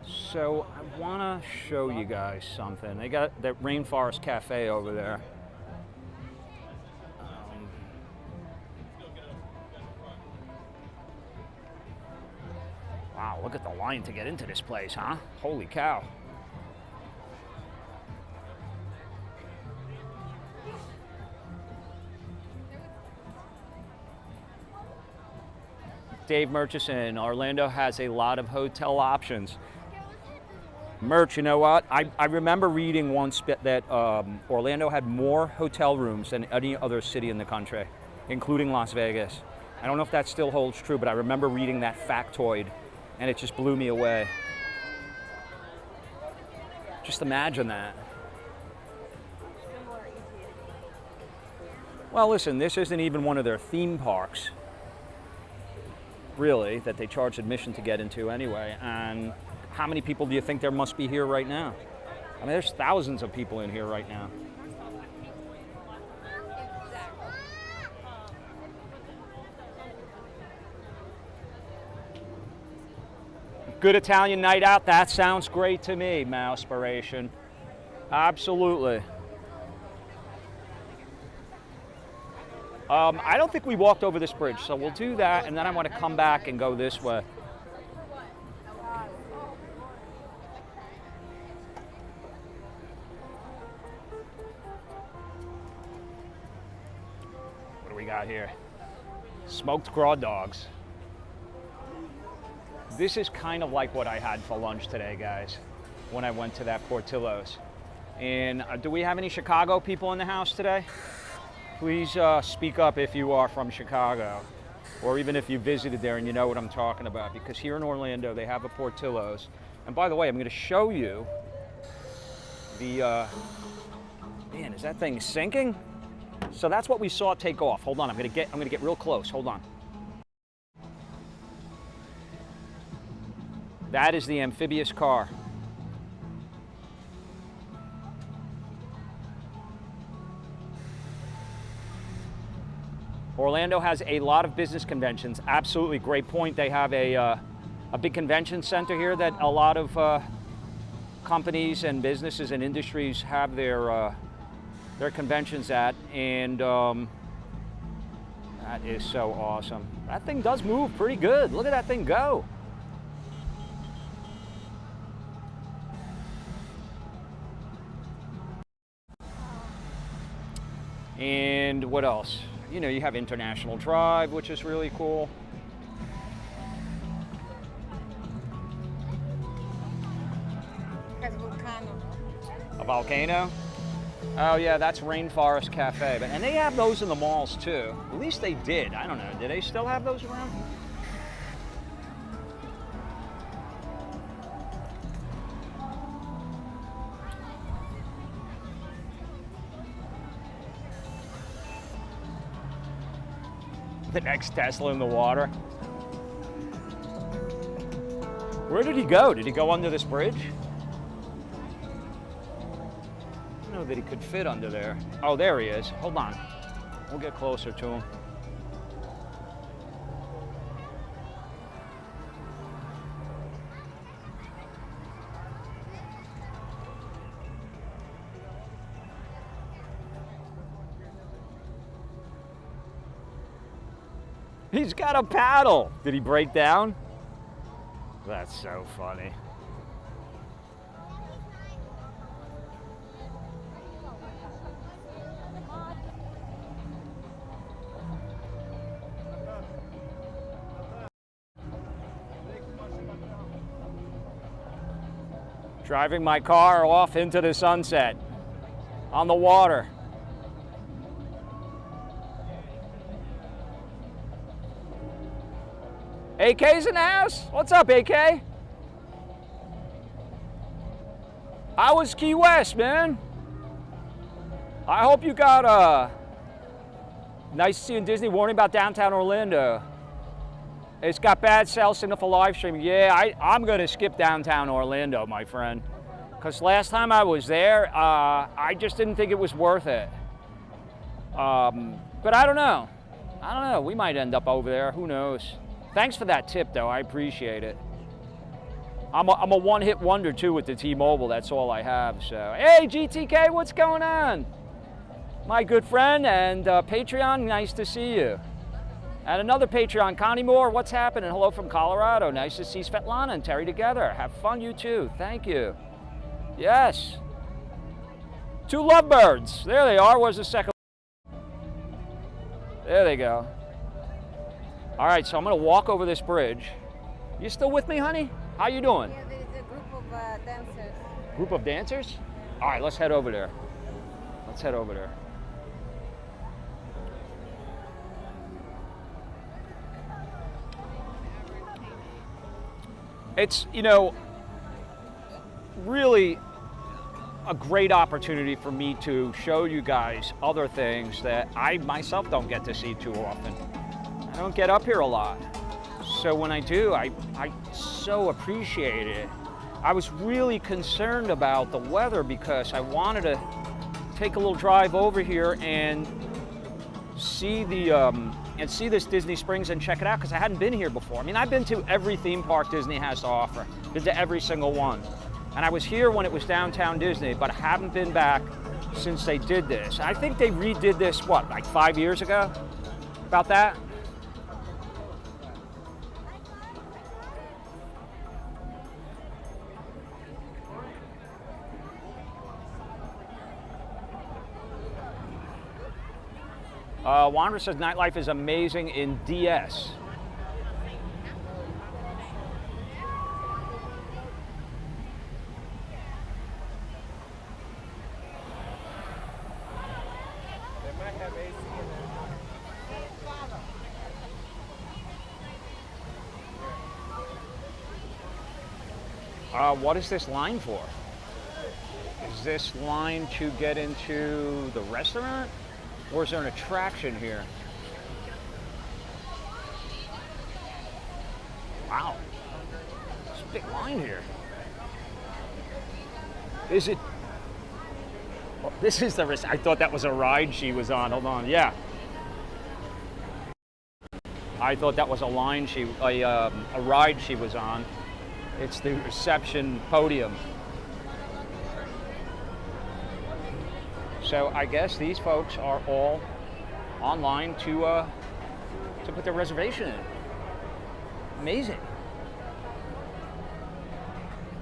S2: So I want to show you guys something. They got that Rainforest Cafe over there. Wow, look at the line to get into this place, huh? Holy cow. Dave Murchison, Orlando has a lot of hotel options. Murch, you know what? I remember reading once that Orlando had more hotel rooms than any other city in the country, including Las Vegas. I don't know if that still holds true, but I remember reading that factoid, and it just blew me away. Just imagine that. Well, listen, this isn't even one of their theme parks, really, that they charge admission to get into anyway. And how many people do you think there must be here right now? I mean, there's thousands of people in here right now. Good Italian night out, that sounds great to me, Mousepiration. Absolutely. I don't think we walked over this bridge, so we'll do that, and then I want to come back and go this way. What do we got here? Smoked craw dogs. This is kind of like what I had for lunch today, guys, when I went to that Portillo's. And do we have any Chicago people in the house today? Please speak up if you are from Chicago, or even if you visited there and you know what I'm talking about, because here in Orlando they have a Portillo's. And by the way, I'm going to show you the, man, is that thing sinking? So that's what we saw take off. Hold on, I'm going to get real close. Hold on. That is the amphibious car. Orlando has a lot of business conventions. Absolutely, great point. They have a big convention center here that a lot of companies and businesses and industries have their conventions at, and that is so awesome. That thing does move pretty good. Look at that thing go. And what else? You know, you have International Drive, which is really cool. A volcano? Oh yeah, that's Rainforest Cafe. And they have those in the malls too. At least they did. I don't know. Do they still have those around? The next Tesla in the water. Where did he go? Did he go under this bridge? I don't know that he could fit under there. Oh, there he is. Hold on. We'll get closer to him. He's got a paddle. Did he break down? That's so funny. Driving my car off into the sunset on the water. AK's in the house? What's up, AK? How was Key West, man? I hope you got nice to see you in Disney. Warning about downtown Orlando. It's got bad cell signal for live streaming. Yeah, I'm gonna skip downtown Orlando, my friend. Because last time I was there, I just didn't think it was worth it. But I don't know. We might end up over there, who knows? Thanks for that tip, though. I appreciate it. I'm a one-hit wonder, too, with the T-Mobile. That's all I have. So, hey, GTK, what's going on? My good friend and Patreon, nice to see you. And another Patreon, Connie Moore, what's happening? Hello from Colorado. Nice to see Svetlana and Terry together. Have fun, you too. Thank you. Yes. 2 lovebirds. There they are. Where's the second? There they go. All right, so I'm going to walk over this bridge. You still with me, honey? How you doing?
S3: Yeah, there is a group of dancers.
S2: Group of dancers? All right, let's head over there. Let's head over there. It's, you know, really a great opportunity for me to show you guys other things that I myself don't get to see too often. I don't get up here a lot. So when I do, I so appreciate it. I was really concerned about the weather because I wanted to take a little drive over here and see this Disney Springs and check it out because I hadn't been here before. I mean, I've been to every theme park Disney has to offer. Been to every single one. And I was here when it was downtown Disney, but I haven't been back since they did this. I think they redid this, what, like 5 years ago? About that? Wander says nightlife is amazing in DS. What is this line for? Is this line to get into the restaurant? Or is there an attraction here? Wow. There's a big line here. Is it? Oh, this is the I thought that was a ride she was on. Hold on. Yeah. I thought that was a line a ride she was on. It's the reception podium. So I guess these folks are all online to put their reservation in. Amazing.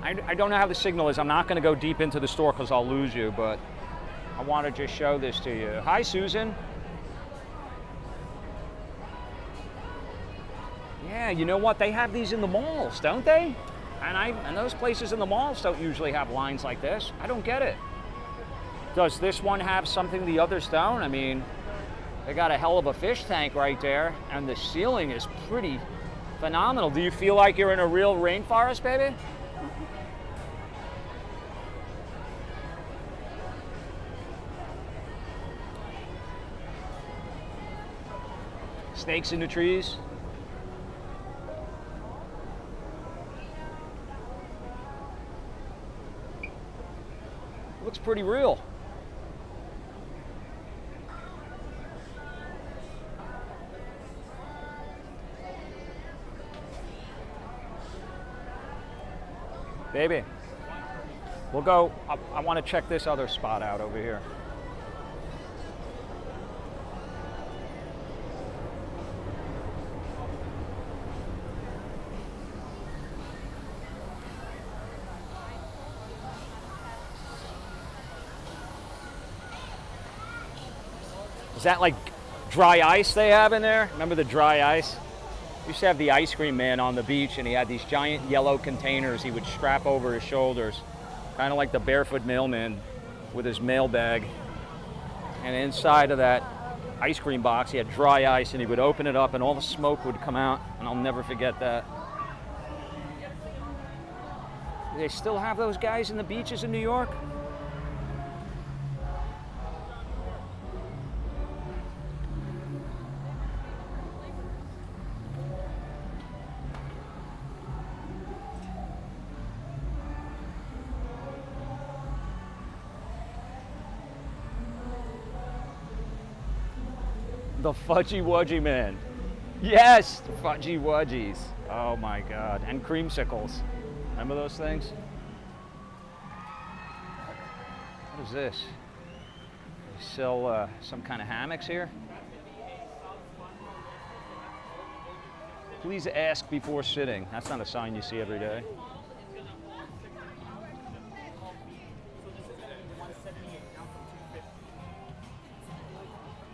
S2: I don't know how the signal is. I'm not going to go deep into the store because I'll lose you, but I want to just show this to you. Hi, Susan. Yeah, you know what? They have these in the malls, don't they? And those places in the malls don't usually have lines like this. I don't get it. Does this one have something the others don't? I mean, they got a hell of a fish tank right there, and the ceiling is pretty phenomenal. Do you feel like you're in a real rainforest, baby? Snakes in the trees. Looks pretty real. Baby, we'll go. I want to check this other spot out over here. Is that like dry ice they have in there? Remember the dry ice? Used to have the ice cream man on the beach, and he had these giant yellow containers he would strap over his shoulders, kind of like the barefoot mailman with his mail bag. And inside of that ice cream box, he had dry ice, and he would open it up, and all the smoke would come out, and I'll never forget that. Do they still have those guys in the beaches in New York? The Fudgy Wudgy Man. Yes, the Fudgy Wudgies. Oh my God. And creamsicles. Remember those things? What is this? They sell some kind of hammocks here? Please ask before sitting. That's not a sign you see every day.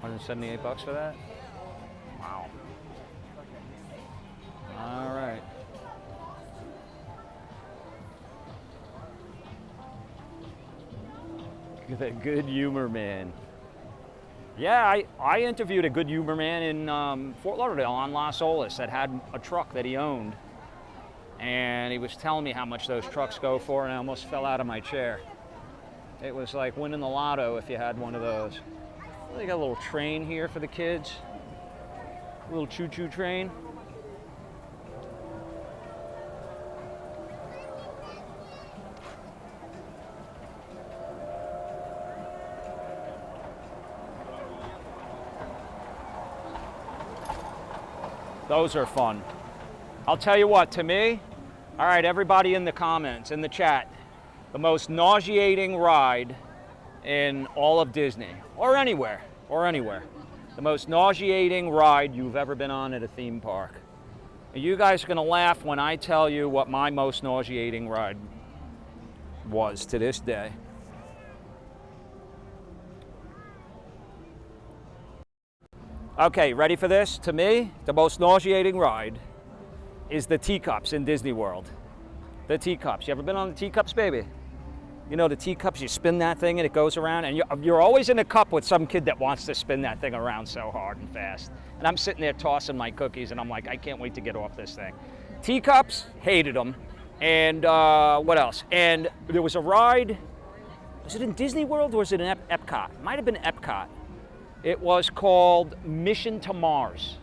S2: $178 for that? Wow. All right. The Good Humor Man. Yeah, I interviewed a Good Humor Man in Fort Lauderdale on Las Olas that had a truck that he owned. And he was telling me how much those trucks go for, and I almost fell out of my chair. It was like winning the lotto if you had one of those. They got a little train here for the kids. A little choo-choo train. Those are fun. I'll tell you what, to me, all right, everybody in the comments, in the chat, the most nauseating ride in all of Disney, or anywhere, the most nauseating ride you've ever been on at a theme park. And you guys are gonna laugh when I tell you what my most nauseating ride was to this day. Okay, ready for this? To me, the most nauseating ride is the teacups in Disney World. The teacups. You ever been on the teacups, baby? You know, the teacups, you spin that thing and it goes around, and you're always in a cup with some kid that wants to spin that thing around so hard and fast. And I'm sitting there tossing my cookies, and I'm like, I can't wait to get off this thing. Teacups, hated them. And what else? And there was a ride, was it in Disney World or was it in Epcot? It might have been Epcot. It was called Mission to Mars.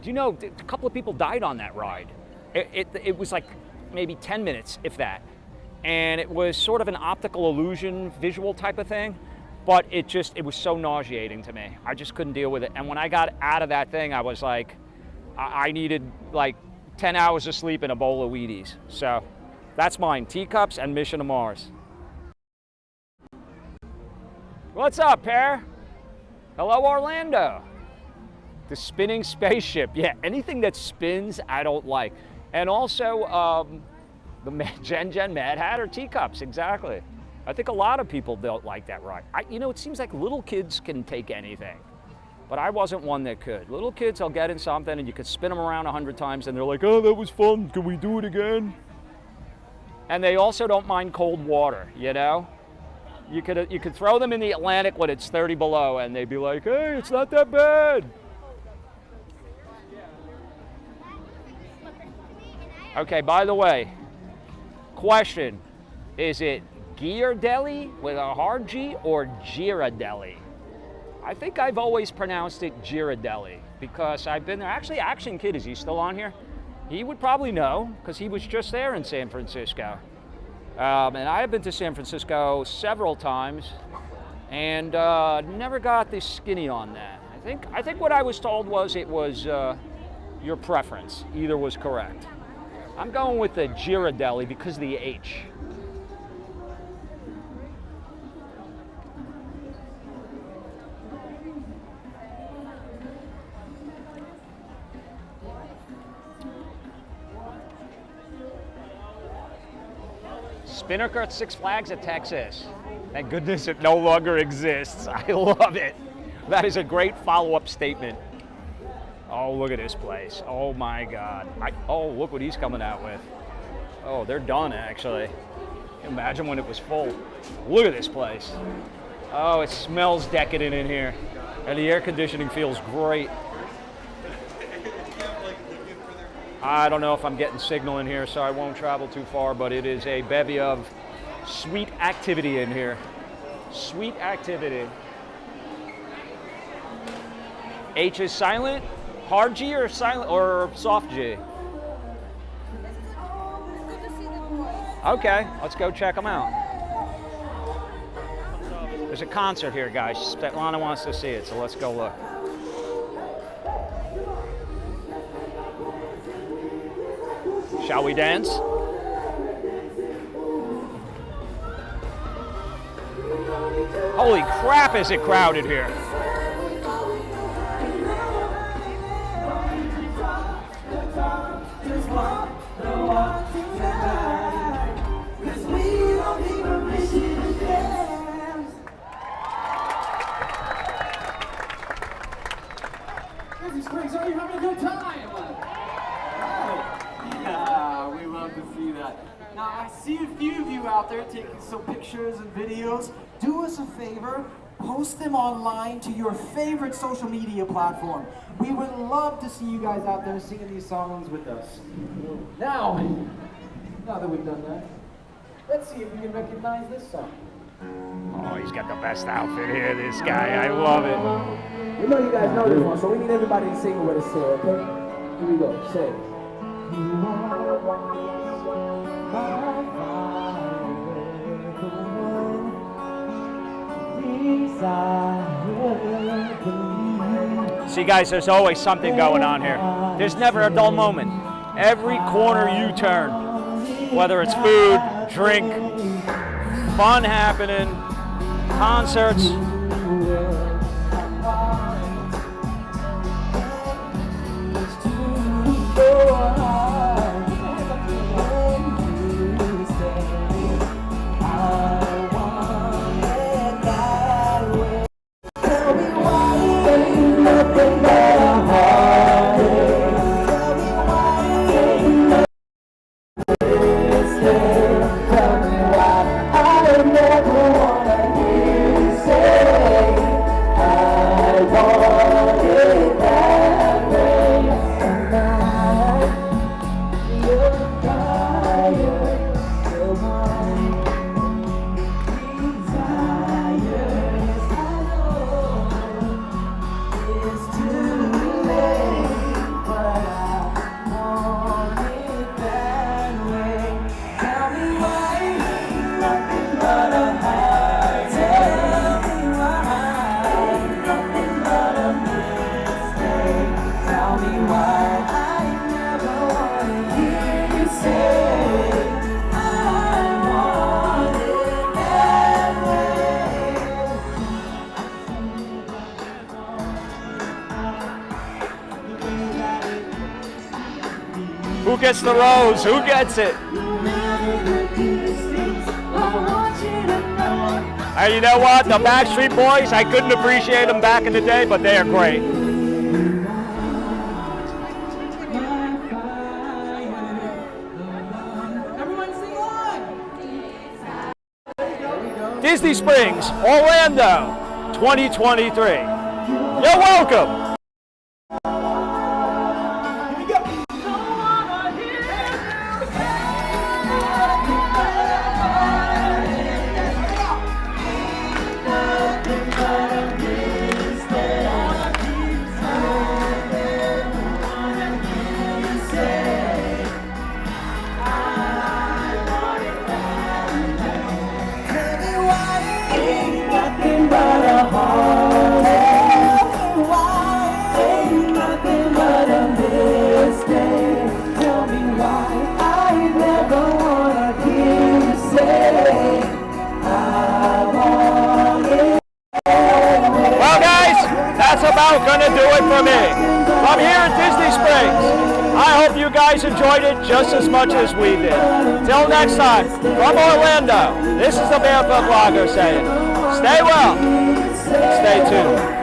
S2: Do you know, a couple of people died on that ride. It was like maybe 10 minutes, if that. And it was sort of an optical illusion, visual type of thing, but it was so nauseating to me. I just couldn't deal with it. And when I got out of that thing, I was like, I needed like 10 hours of sleep and a bowl of Wheaties. So that's mine, teacups and Mission to Mars. What's up, pair? Hello, Orlando. The spinning spaceship. Yeah, anything that spins, I don't like. And also, the Gen Mad Hatter teacups, exactly. I think a lot of people don't like that ride. You know, it seems like little kids can take anything, but I wasn't one that could. Little kids, I'll get in something and you could spin them around 100 times and they're like, oh, that was fun, can we do it again? And they also don't mind cold water, you know? You could throw them in the Atlantic when it's 30 below and they'd be like, hey, it's not that bad. Okay, by the way, question, is it Ghirardelli with a hard G or Ghirardelli? I think I've always pronounced it Ghirardelli because I've been there. Actually, Action Kid, is he still on here? He would probably know because he was just there in San Francisco. And I have been to San Francisco several times and never got the skinny on that. I think what I was told was it was your preference. Either was correct. I'm going with the Ghirardelli because of the H. Spinnaker at Six Flags at Texas. Thank goodness it no longer exists. I love it. That is a great follow-up statement. Oh, look at this place. Oh my God. Oh, look what he's coming out with. Oh, they're done actually. Imagine when it was full. Look at this place. Oh, it smells decadent in here. And the air conditioning feels great. I don't know if I'm getting signal in here, so I won't travel too far, but it is a bevy of sweet activity in here. Sweet activity. H is silent. Hard G or silent or soft G? Okay, let's go check them out. There's a concert here, guys. Svetlana wants to see it, so let's go look. Shall we dance? Holy crap, is it crowded here.
S14: Disney Springs, are you having a good time? Yeah, we love to see that. Now, I see a few of you out there taking some pictures and videos. Do us a favor, post them online to your favorite social media platform. We would love to see you guys out there singing these songs with us. Now that we've done that, let's see if we can recognize this song.
S2: Oh, he's got the best outfit here, this guy. I love it.
S14: We know you guys know this one, so we need everybody to sing it with us, okay? Here we go, say it.
S2: See, guys, there's always something going on here. There's never a dull moment. Every corner you turn, whether it's food, drink, fun happening, concerts. Who gets the rose? Who gets it? And you know what? The Backstreet Boys, I couldn't appreciate them back in the day, but they are great. Disney Springs, Orlando, 2023. You're welcome. About gonna do it for me. I'm here at Disney Springs. I hope you guys enjoyed it just as much as we did. Till next time, from Orlando, this is the Barefoot Vlogger saying, stay well, stay tuned.